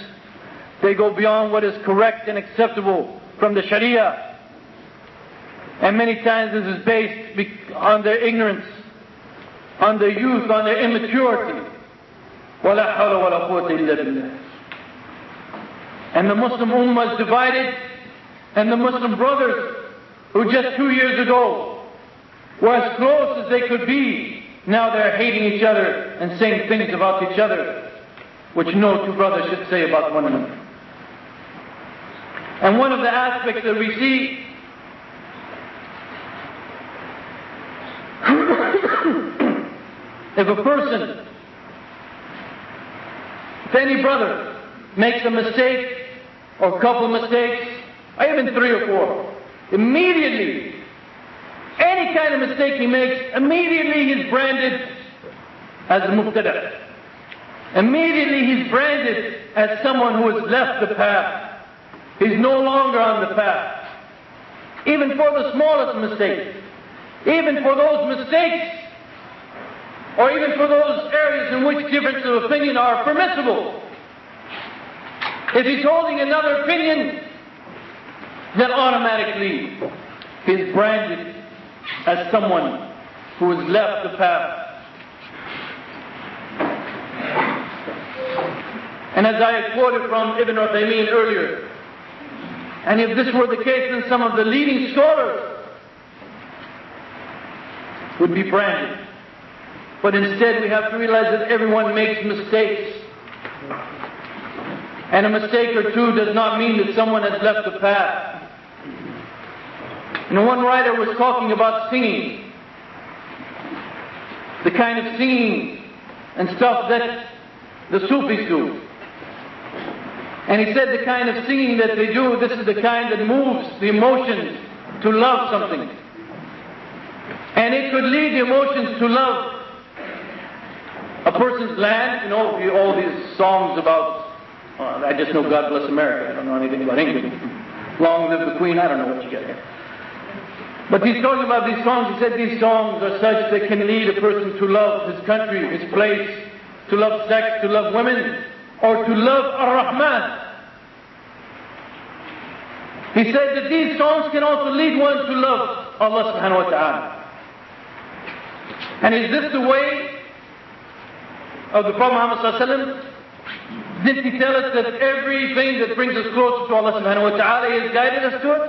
They go beyond what is correct and acceptable from the Sharia. And many times this is based on their ignorance, on their youth, on their immaturity. وَلَا حَوْلَ وَلَا قُوَّةَ إِلَّا بِاللَّهِ. And the Muslim Ummah is divided, and the Muslim brothers, who just 2 years ago were as close as they could be, now they're hating each other and saying things about each other which no two brothers should say about one another. And one of the aspects that we see if a person, if any brother makes a mistake or a couple of mistakes, or even 3 or 4, immediately, any kind of mistake he makes, immediately he's branded as a mubtada. Immediately he's branded as someone who has left the path. He's no longer on the path. Even for the smallest mistake. Even for those mistakes, or even for those areas in which differences of opinion are permissible. If he's holding another opinion, then automatically he's branded as someone who has left the path. And as I had quoted from Ibn Uthaymeen earlier, and if this were the case, then some of the leading scholars would be branded. But instead we have to realize that everyone makes mistakes. And a mistake or two does not mean that someone has left the path. And one writer was talking about singing. The kind of singing and stuff that the Sufis do. And he said the kind of singing that they do, this is the kind that moves the emotions to love something. And it could lead the emotions to love a person's land. You know, all these songs about, I just know God Bless America. I don't know anything about England. Long live the Queen. I don't know what you get here. But he's talking about these songs. He said these songs are such that can lead a person to love his country, his place, to love sex, to love women, or to love Ar-Rahman. He said that these songs can also lead one to love Allah subhanahu wa ta'ala. And is this the way of the Prophet Muhammad sallallahu alaihi wasallam? Didn't he tell us that everything that brings us closer to Allah subhanahu wa ta'ala, He has guided us to it?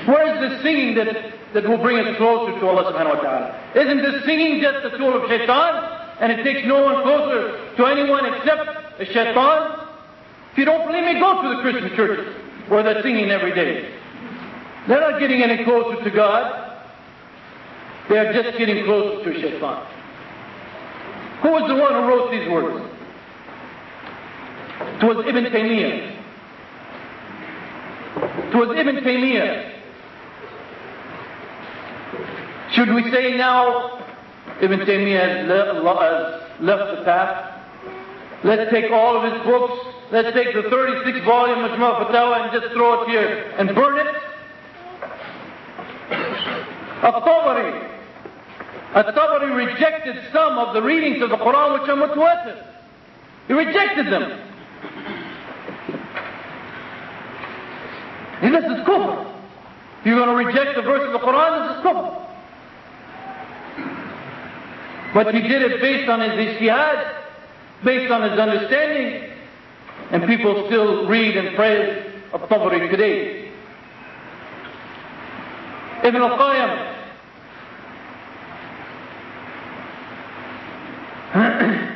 Where is the singing that will bring us closer to Allah subhanahu wa ta'ala? Isn't this singing just a tool of shaitan? And it takes no one closer to anyone except a shaitan? If you don't believe me, go to the Christian churches where they're singing every day. They're not getting any closer to God. They're just getting closer to shaitan. Who was the one who wrote these words? It was Ibn Taymiyyah. It was Ibn Taymiyyah. Should we say now Ibn Taymiyyah has left the path? Let's take all of his books, let's take the 36 volume Majmu' Fatawa and just throw it here and burn it? Al-Tabari, At-Tabari rejected some of the readings of the Qur'an which are mutawatir. He rejected them. And this is kufr. If you're going to reject the verse of the Qur'an, this is kufr. But he did it based on his ijtihad, based on his understanding, and people still read and praise At-Tabari today. Ibn al-Qayyim,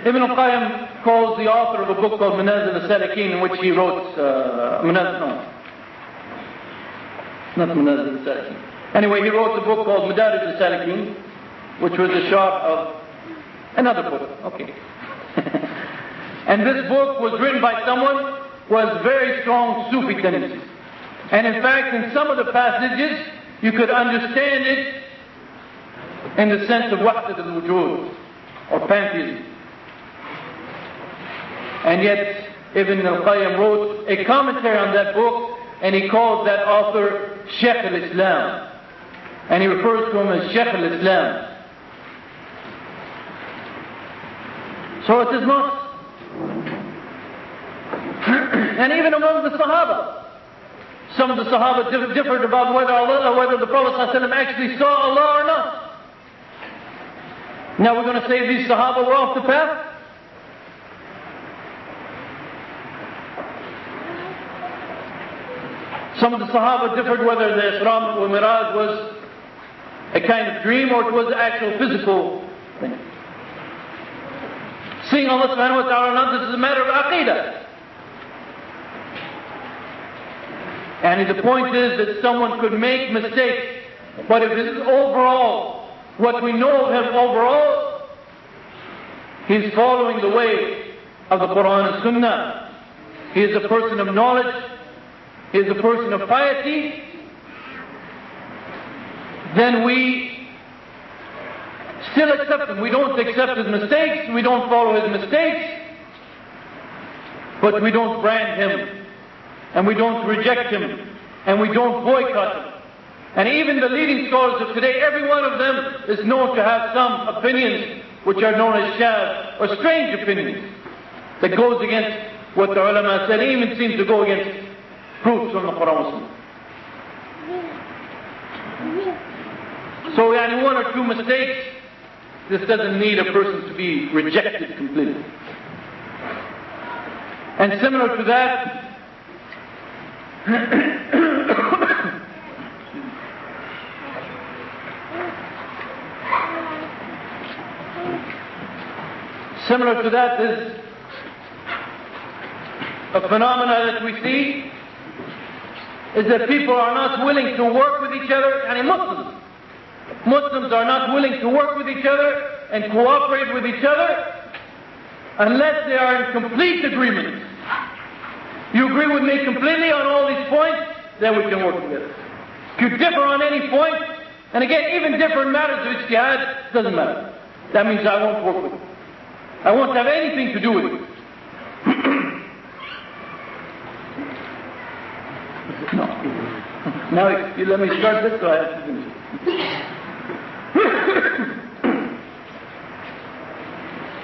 Ibn al-Qayyim calls the author of a book called Manazil al-Salikin, in which he wrote Anyway, he wrote a book called Madarij al-Salikin, which was a short of another book. Okay. And this book was written by someone who has very strong Sufi tendencies. And in fact, in some of the passages, you could understand it in the sense of wahdat al-wujud, or pantheism. And yet, Ibn al-Qayyim wrote a commentary on that book, and he calls that author Shaykh al-Islam. And he refers to him as Shaykh al-Islam. So it is not. And even among the Sahaba, some of the Sahaba differed about whether the Prophet ﷺ actually saw Allah or not. Now we're going to say these Sahaba were off the path? Some of the Sahaba differed whether the Isra wa Miraj was a kind of dream or it was an actual physical thing. Seeing Allah subhanahu wa ta'ala or not, this is a matter of aqidah. And the point is that someone could make mistakes, but if it is overall, what we know of him overall, he's following the way of the Qur'an and Sunnah. He is a person of knowledge. He is a person of piety. Then we still accept him. We don't accept his mistakes. We don't follow his mistakes. But we don't brand him. And we don't reject him. And we don't boycott him. And even the leading scholars of today, every one of them is known to have some opinions which are known as shadh, or strange opinions, that goes against what the ulama said, even seems to go against proofs from the Qur'an. So one or two mistakes, this doesn't need a person to be rejected completely. And similar to that, similar to that is a phenomena that we see is that people are not willing to work with each other, and Muslims are not willing to work with each other and cooperate with each other unless they are in complete agreement. You agree with me completely on all these points, then we can work together. If you differ on any point, and again, even different matters of ijtihad, doesn't matter. That means I won't work with you. I won't have anything to do with you. No. Now, you let me start this, so I have to finish it.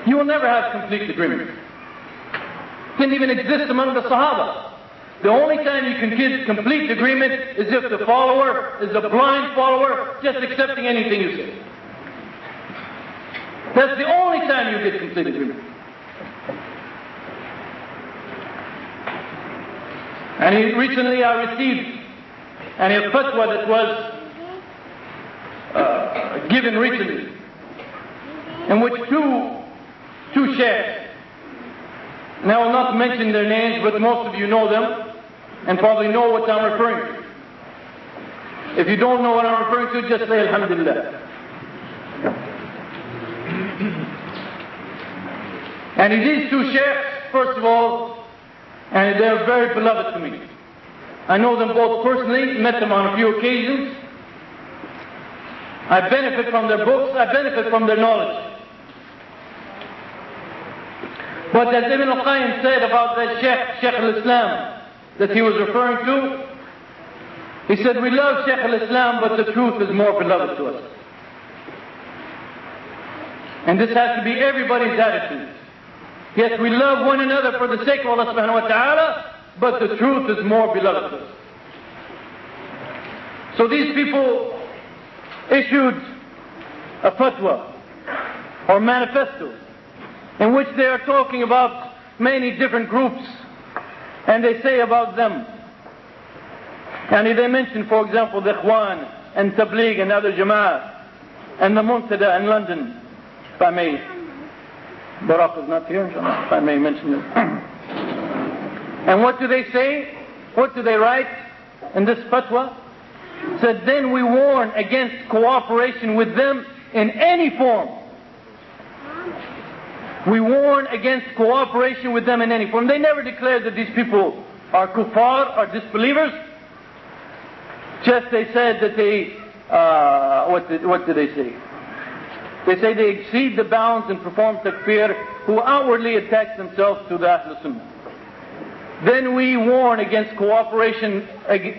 You will never have complete agreement. Didn't even exist among the Sahaba. The only time you can get complete agreement is if the follower is a blind follower, just accepting anything you say. That's the only time you get complete agreement. And recently I received a fatwa that was given recently, in which two sheikhs, and I will not mention their names, but most of you know them and probably know what I'm referring to. If you don't know what I'm referring to, just say Alhamdulillah. And these two sheikhs, first of all, and they're very beloved to me. I know them both personally, met them on a few occasions. I benefit from their books, I benefit from their knowledge. But as Ibn al-Qayyim said about that Shaykh al-Islam that he was referring to, he said, we love Shaykh al-Islam, but the truth is more beloved to us. And this has to be everybody's attitude. Yes, we love one another for the sake of Allah subhanahu wa ta'ala, but the truth is more beloved to us. So these people issued a fatwa or manifesto in which they are talking about many different groups, and they say about them. And they mention, for example, the Ikhwan and Tabligh and other JIMAS and the Muntada in London, if I may. Barak is not here, inshallah, if I may mention it. And what do they say? What do they write in this fatwa? It said, then we warn against cooperation with them in any form. We warn against cooperation with them in any form. They never declared that these people are kuffar or disbelievers. Just they said that they, what did they say? They say they exceed the bounds and perform takfir who outwardly attach themselves to the Ahlul Sunnah. Then we warn against cooperation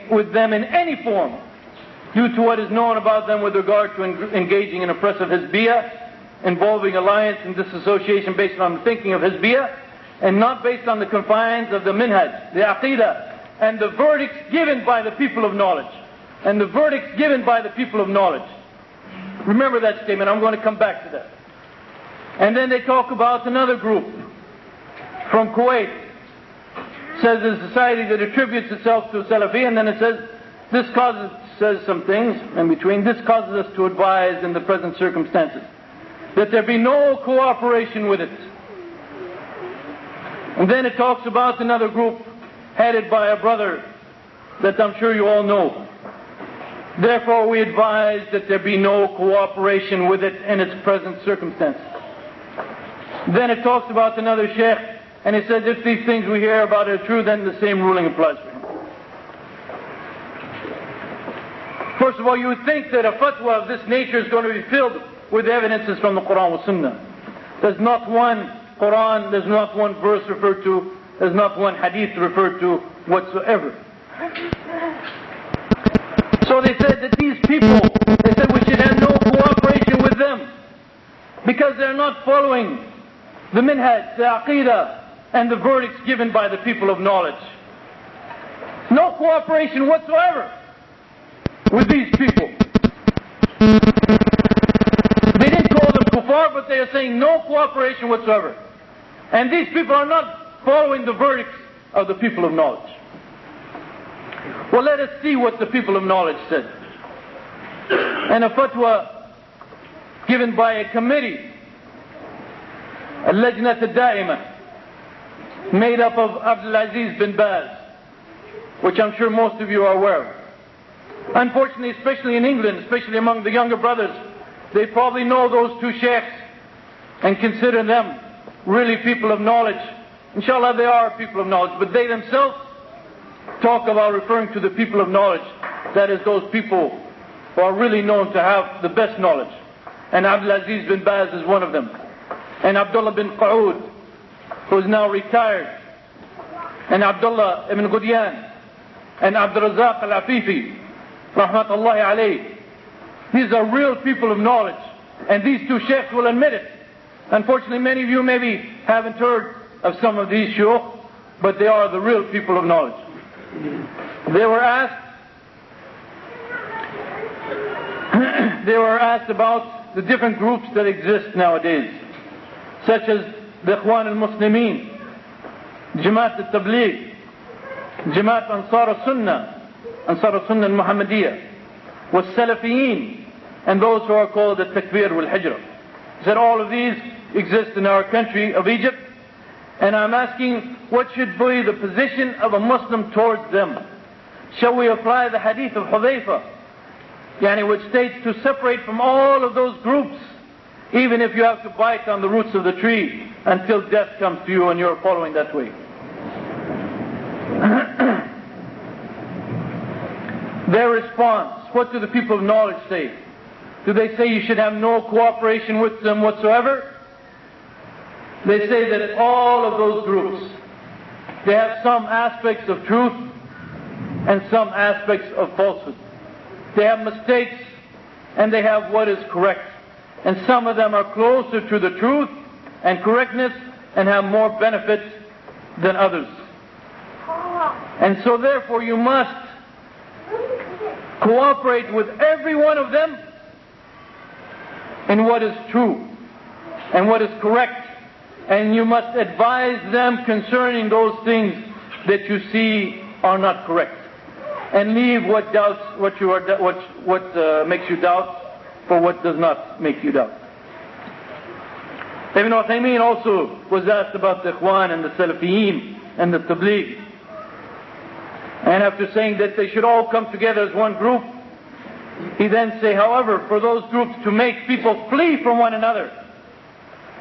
with them in any form due to what is known about them with regard to engaging in oppressive hizbiyah, involving alliance and disassociation based on the thinking of hizbiyah and not based on the confines of the minhaj, the aqidah, and the verdicts given by the people of knowledge. And the verdicts given by the people of knowledge. Remember that statement. I'm going to come back to that. And then they talk about another group from Kuwait. It says a society that attributes itself to Salafi, and then it says, this causes, says some things in between, this causes us to advise in the present circumstances that there be no cooperation with it. And then it talks about another group headed by a brother that I'm sure you all know. Therefore we advise that there be no cooperation with it in its present circumstances. Then it talks about another sheikh, and he says if these things we hear about are true, then the same ruling applies for him. First of all, you would think that a fatwa of this nature is going to be filled with evidences from the Qur'an and Sunnah. There's not one Qur'an, there's not one verse referred to, there's not one hadith referred to whatsoever. So they said that these people, they said we should have no cooperation with them because they're not following the minhaj, the aqidah, and the verdicts given by the people of knowledge. No cooperation whatsoever with these people. They didn't call them kuffar, but they are saying no cooperation whatsoever. And these people are not following the verdicts of the people of knowledge. Well, let us see what the people of knowledge said. And a fatwa given by a committee, a Lajnat al-Da'imah, made up of Abdulaziz bin Baz, which I'm sure most of you are aware of. Unfortunately, especially in England, especially among the younger brothers, they probably know those two sheikhs and consider them really people of knowledge. Inshallah, they are people of knowledge, but they themselves talk about referring to the people of knowledge. That is, those people who are really known to have the best knowledge. And Abdulaziz bin Baz is one of them. And Abdullah bin Qa'ud, who is now retired. And Abdullah ibn Ghudyan. And Abdul Razak al-Afifi, rahmatullahi alayh. These are real people of knowledge. And these two sheikhs will admit it. Unfortunately, many of you maybe haven't heard of some of these shuyukh, but they are the real people of knowledge. They were asked about the different groups that exist nowadays, such as the Ikhwan al-Muslimin, Jamaat al-Tabligh, Jamaat Ansar al-Sunnah, Ansar al-Sunnah al-Muhammadiyah, was Salafiyin, and those who are called the Takfir wal-Hijrah. That all of these exist in our country of Egypt, and I'm asking, what should be the position of a Muslim towards them? Shall we apply the hadith of Hudhayfah, which states to separate from all of those groups, even if you have to bite on the roots of the tree until death comes to you and you're following that way? Their response, what do the people of knowledge say? Do they say you should have no cooperation with them whatsoever? They say that all of those groups, they have some aspects of truth and some aspects of falsehood. They have mistakes and they have what is correct. and some of them are closer to the truth and correctness and have more benefits than others. And so therefore you must cooperate with every one of them in what is true and what is correct. And you must advise them concerning those things that you see are not correct. And leave what makes you doubt for what does not make you doubt. Ibn Uthaymeen also was asked about the Ikhwan and the Salafiyin and the Tabligh. And after saying that they should all come together as one group, he then say, however, for those groups to make people flee from one another.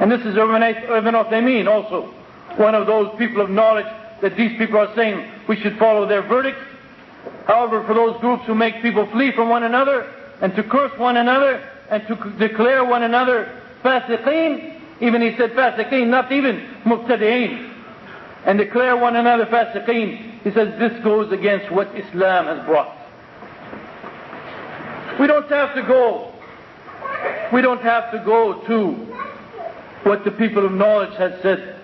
And this is Ibn Uthaymeen also, one of those people of knowledge that these people are saying we should follow their verdict. However, for those groups who make people flee from one another and to curse one another and to declare one another fasiqeen, even he said fasiqeen, not even mubtadi'een, and declare one another fasiqeen, he says this goes against what Islam has brought. We don't have to go to what the people of knowledge has said,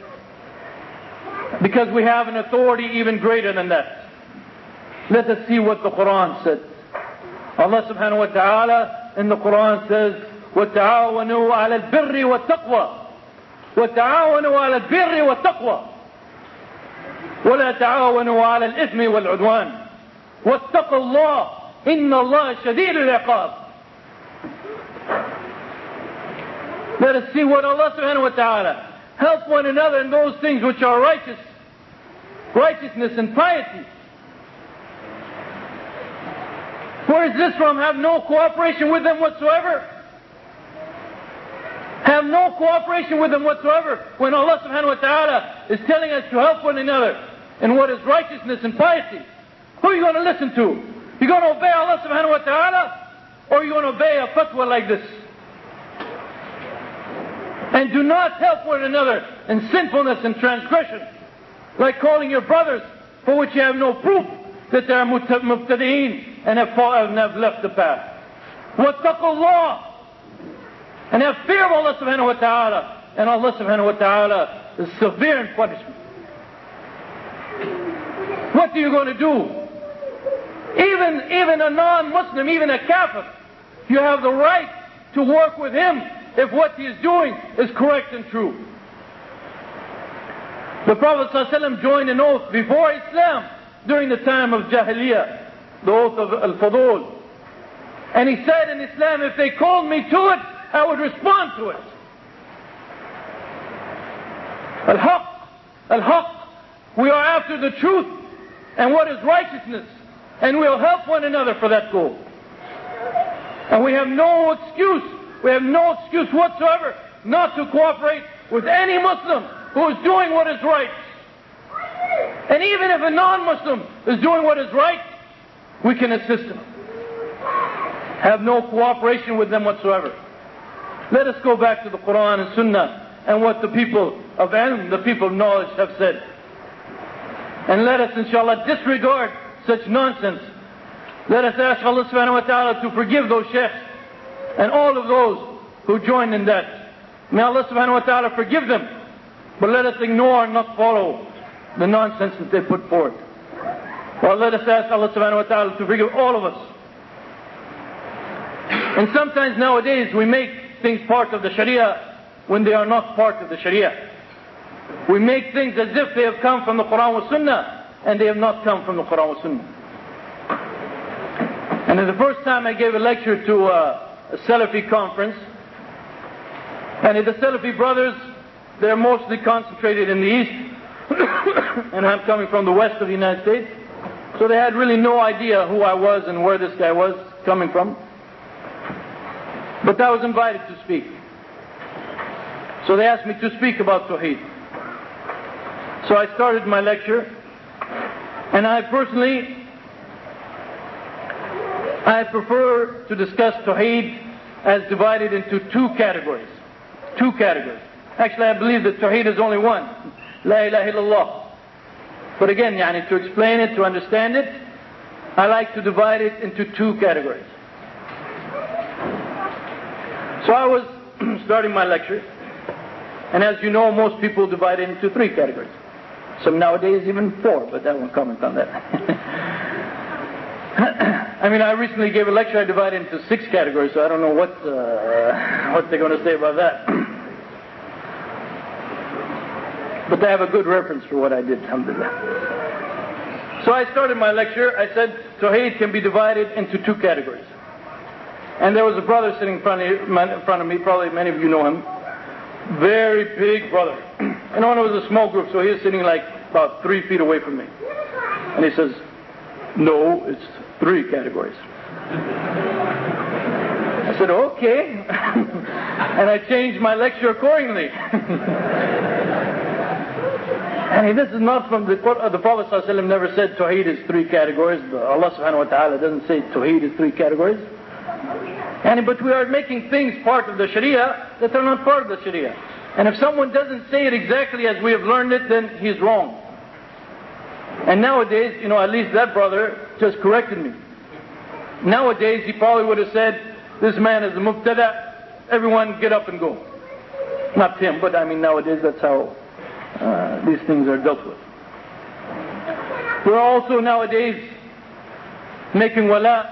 because we have an authority even greater than that. Let us see what the Qur'an said. Allah subhanahu wa ta'ala in the Qur'an says, وَتَعَاوَنُوا عَلَى الْبِرِّ وَالتَّقْوَى وَتَعَاوَنُوا عَلى الْبِرِّ وَالتَّقْوَى وَلَا تَعَاوَنُوا عَلى الْإِثْمِ وَالْعُدْوَانِ وَاتَّقُوا اللَّهَ إِنَّ اللَّهَ شَدِيدُ الْعِقَابِ. Let us see what Allah subhanahu wa ta'ala. Help one another in those things which are righteousness and piety. Where is this from? Have no cooperation with them whatsoever. Have no cooperation with them whatsoever. When Allah subhanahu wa ta'ala is telling us to help one another in what is righteousness and piety, who are you going to listen to? You going to obey Allah subhanahu wa ta'ala, or are you going to obey a fatwa like this? And do not help one another in sinfulness and transgression, like calling your brothers for which you have no proof that they are mubtadi'een and have left the path. وَاتَّقُوا اللَّهِ, and have fear of Allah subhanahu wa ta'ala. And Allah subhanahu wa ta'ala is severe in punishment. What are you going to do? Even a non-Muslim, even a kafir, you have the right to work with him if what he is doing is correct and true. The Prophet ﷺ joined an oath before Islam during the time of Jahiliyyah, the oath of Al-Fudul. And he said in Islam, if they called me to it, I would respond to it. Al-Haq, Al-Haq, we are after the truth and what is righteousness, and we'll help one another for that goal. And we have no excuse whatsoever not to cooperate with any Muslim who is doing what is right. And even if a non-Muslim is doing what is right, we can assist him. Have no cooperation with them whatsoever. Let us go back to the Qur'an and Sunnah and what the people of ilm, the people of knowledge have said. And let us inshallah disregard such nonsense. Let us ask Allah subhanahu wa ta'ala to forgive those sheikhs and all of those who joined in that. May Allah subhanahu wa ta'ala forgive them. But let us ignore and not follow the nonsense that they put forth. Well, let us ask Allah subhanahu wa ta'ala to forgive all of us. And sometimes nowadays we make things part of the Sharia when they are not part of the Sharia. We make things as if they have come from the Qur'an wa Sunnah, and they have not come from the Qur'an wa Sunnah. And the first time I gave a lecture to a Salafi conference, and the Salafi brothers, they're mostly concentrated in the East, and I'm coming from the West of the United States, so they had really no idea who I was and where this guy was coming from. But I was invited to speak. So they asked me to speak about Tawheed. So I started my lecture, and I prefer to discuss Tawheed as divided into two categories. Actually, I believe that Tawheed is only one. La ilaha illallah. But again, to explain it, to understand it, I like to divide it into two categories. So I was starting my lecture. And as you know, most people divide it into 3 categories. Some nowadays even 4, but I won't comment on that. I mean, I recently gave a lecture, I divided it into 6 categories, so I don't know what they're going to say about that. But I have a good reference for what I did, alhamdulillah. So I started my lecture, I said, Tawheed can be divided into 2 categories. And there was a brother sitting in front of me, probably many of you know him. Very big brother. And it was a small group, so he was sitting like about 3 feet away from me. And he says, no, it's 3 categories. I said, okay. And I changed my lecture accordingly. And this is not from the Qur'an. The Prophet ﷺ never said Tawheed is 3 categories. Allah subhanahu wa ta'ala doesn't say Tawheed is 3 categories. But we are making things part of the Sharia that are not part of the Sharia. And if someone doesn't say it exactly as we have learned it, then he's wrong. And nowadays, at least that brother just corrected me. Nowadays, he probably would have said, this man is a mubtada, everyone get up and go. Not him, but I mean nowadays that's how these things are dealt with. We're also nowadays making wala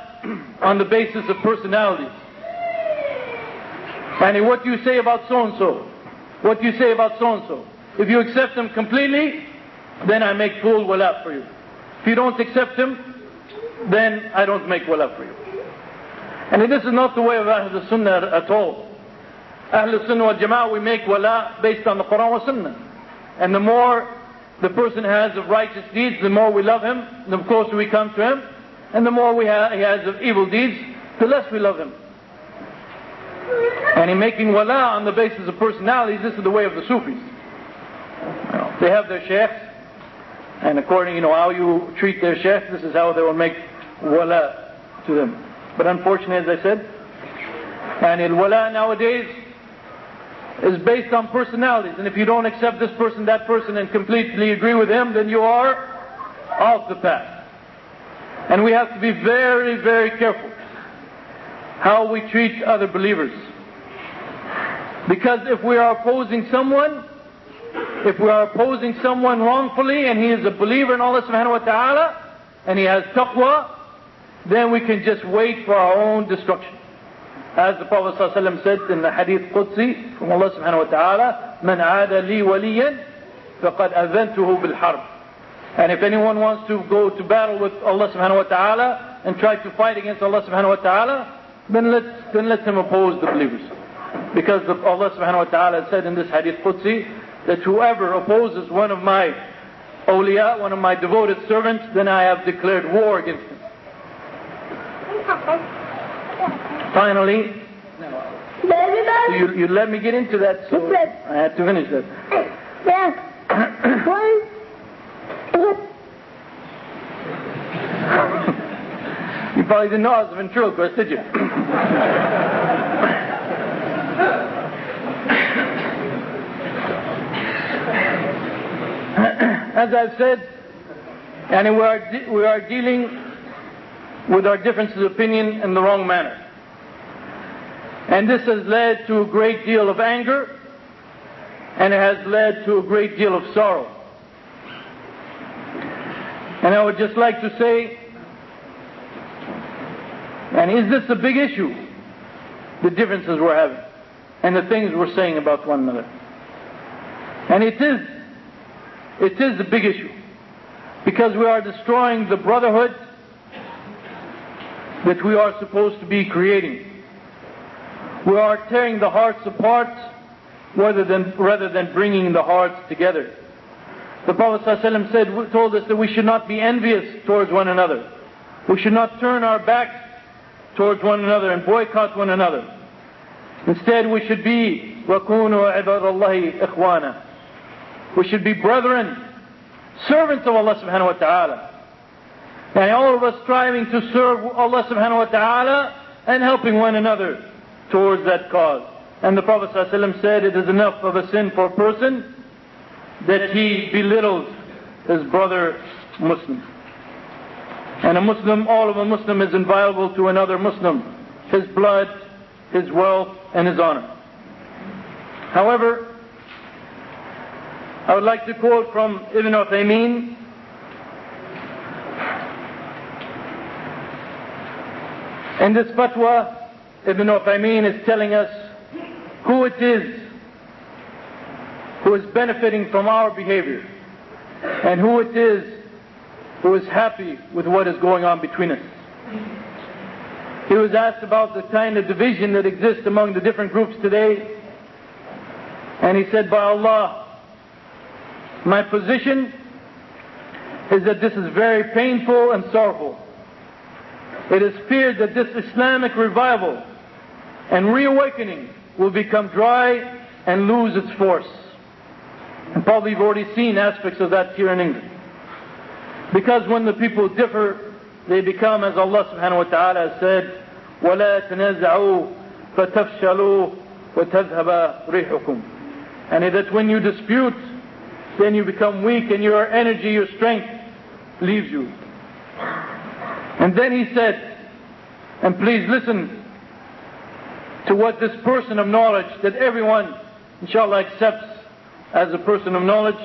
on the basis of personalities. And what do you say about so-and-so? What do you say about so-and-so? If you accept them completely, then I make full wala for you. If you don't accept him, then I don't make wala for you. And this is not the way of Ahlul Sunnah at all. Ahlul Sunnah wal Jama'ah, we make wala based on the Qur'an wa Sunnah. And the more the person has of righteous deeds, the more we love him, the closer we come to him. And the more he has of evil deeds, the less we love him. And in making wala on the basis of personalities, this is the way of the Sufis. They have their sheikhs, and according how you treat their sheikhs, this is how they will make wala to them. But unfortunately, as I said, and wala nowadays is based on personalities. And if you don't accept this person, that person, and completely agree with him, then you are off the path. And we have to be very, very careful how we treat other believers. Because if we are opposing someone wrongfully, and he is a believer in Allah subhanahu wa ta'ala, and he has taqwa, then we can just wait for our own destruction. As the Prophet ﷺ said in the Hadith Qudsi from Allah subhanahu wa ta'ala, مَنْ عَادَ لِي وَلِيًّا فَقَدْ أَذَنْتُهُ بِالْحَرْبِ. And if anyone wants to go to battle with Allah subhanahu wa ta'ala and try to fight against Allah subhanahu wa ta'ala, then let him oppose the believers. Because Allah subhanahu wa ta'ala said in this Hadith Qudsi that whoever opposes one of my awliya, one of my devoted servants, then I have declared war against him. Finally, you let me get into that, so I had to finish that. You probably didn't know I was a ventriloquist, did you? As I've said, and we are dealing with our differences of opinion in the wrong manner. And this has led to a great deal of anger, and it has led to a great deal of sorrow. And I would just like to say, and is this a big issue? The differences we're having, and the things we're saying about one another. And it is a big issue, because we are destroying the brotherhood that we are supposed to be creating. We are tearing the hearts apart rather than bringing the hearts together. The Prophet ﷺ told us that we should not be envious towards one another. We should not turn our backs towards one another and boycott one another. Instead, we should be وَكُونُوا عِبَادَ اللَّهِ إِخْوَانًا. We should be brethren, servants of Allah subhanahu wa ta'ala. And all of us striving to serve Allah subhanahu wa ta'ala and helping one another towards that cause. And the Prophet ﷺ said, it is enough of a sin for a person that he belittles his brother Muslim. And all of a Muslim is inviolable to another Muslim. His blood, his wealth, and his honor. However, I would like to quote from Ibn Uthaymeen. In this fatwa, Ibn Uthaymeen is telling us who it is who is benefiting from our behavior and who it is who is happy with what is going on between us. He was asked about the kind of division that exists among the different groups today, and he said, by Allah, my position is that this is very painful and sorrowful. It is feared that this Islamic revival and reawakening will become dry and lose its force. And probably you've already seen aspects of that here in England. Because when the people differ, they become, as Allah subhanahu wa ta'ala has said, وَلَا تَنَازَعُوا فَتَفْشَلُوا وَتَذْهَبَ رِيحُكُمْ. And that when you dispute, then you become weak and your energy, your strength leaves you. And then he said, and please listen to what this person of knowledge that everyone inshallah accepts as a person of knowledge.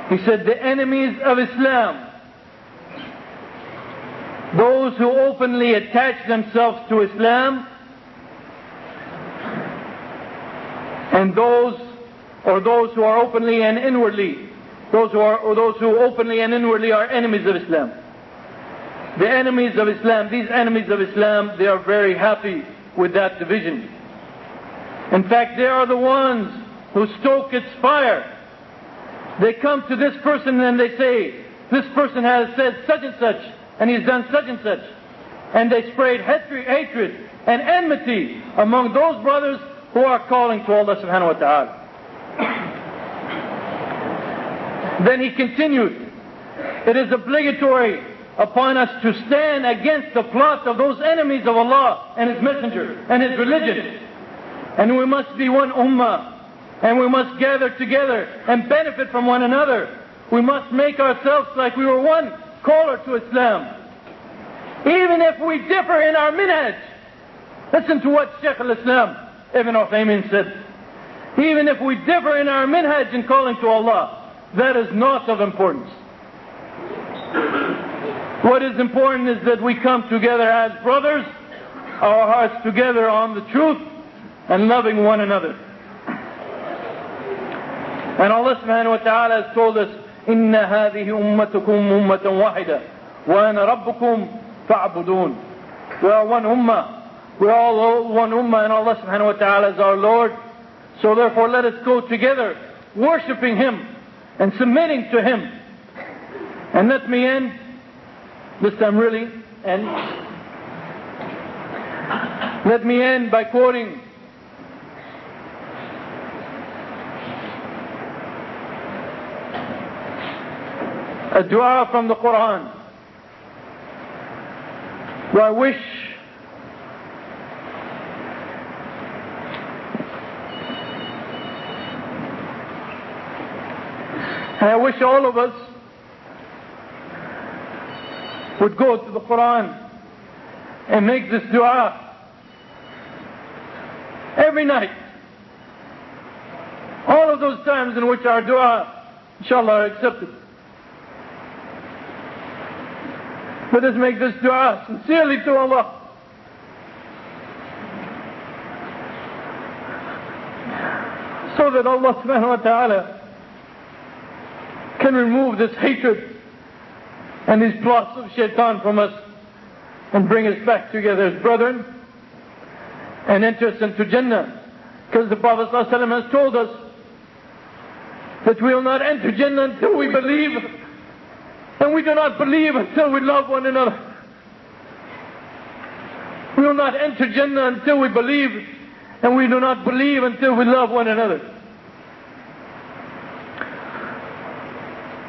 He said, the enemies of Islam, those who openly attach themselves to Islam, and those who are openly and inwardly, those who openly and inwardly are enemies of Islam. The enemies of Islam, these enemies of Islam, they are very happy with that division. In fact, they are the ones who stoke its fire. They come to this person and they say, this person has said such and such, and he's done such and such. And they sprayed hatred and enmity among those brothers who are calling to Allah subhanahu wa ta'ala. Then he continued, it is obligatory upon us to stand against the plot of those enemies of Allah and His Messenger and His religion. And we must be one ummah, and we must gather together and benefit from one another. We must make ourselves like we were one caller to Islam. Even if we differ in our minhaj. Listen to what Shaykh al-Islam Ibn Uthaymeen said. Even if we differ in our minhaj in calling to Allah, that is not of importance. What is important is that we come together as brothers, our hearts together on the truth and loving one another. And Allah subhanahu wa ta'ala has told us, إِنَّ هَذِهِ أُمَّتُكُمْ أُمَّةً وَاحِدَةً وَأَنَا رَبُّكُمْ فَاعْبُدُونَ. We are one ummah. We are all one ummah, and Allah subhanahu wa ta'ala is our Lord. So therefore let us go together worshipping Him and submitting to Him. And let me end, this time really, and let me end by quoting a dua from the Qur'an, where I wish all of us would go to the Qur'an and make this dua every night. All of those times in which our dua, inshallah, are accepted. Let us make this dua sincerely to Allah. So that Allah subhanahu wa ta'ala can remove this hatred and these plots of shaitan from us and bring us back together as brethren and enter us into Jannah. Because the Prophet ﷺ has told us that we will not enter Jannah until we believe, and we do not believe until we love one another. We will not enter Jannah until we believe, and we do not believe until we love one another.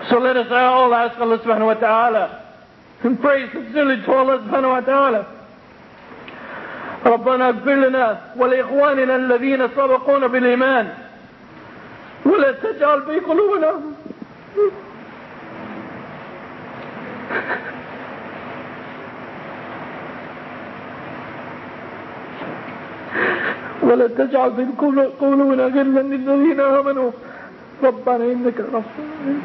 So let us all ask Allah subhanahu wa ta'ala and pray sincerely to Allah subhanahu wa ta'ala. ربنا اغفر لنا ولإخواننا الذين سبقونا بالإيمان ولا تجعل في قلوبنا ولا تجعل في قلوبنا غلا للذين آمنوا ربنا إنك غفور.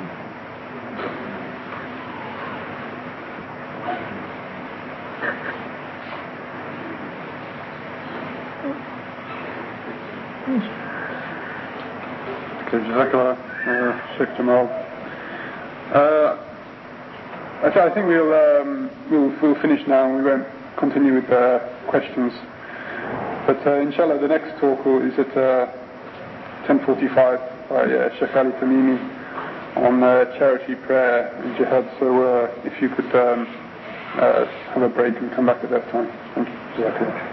Jazakallah, Sheikh Jamal. I think we'll finish now and we won't continue with questions. But inshallah, the next talk is at 10:45 by Sheikh Ali Tamimi on charity, prayer and jihad. So if you could have a break and come back at that time. Thank you.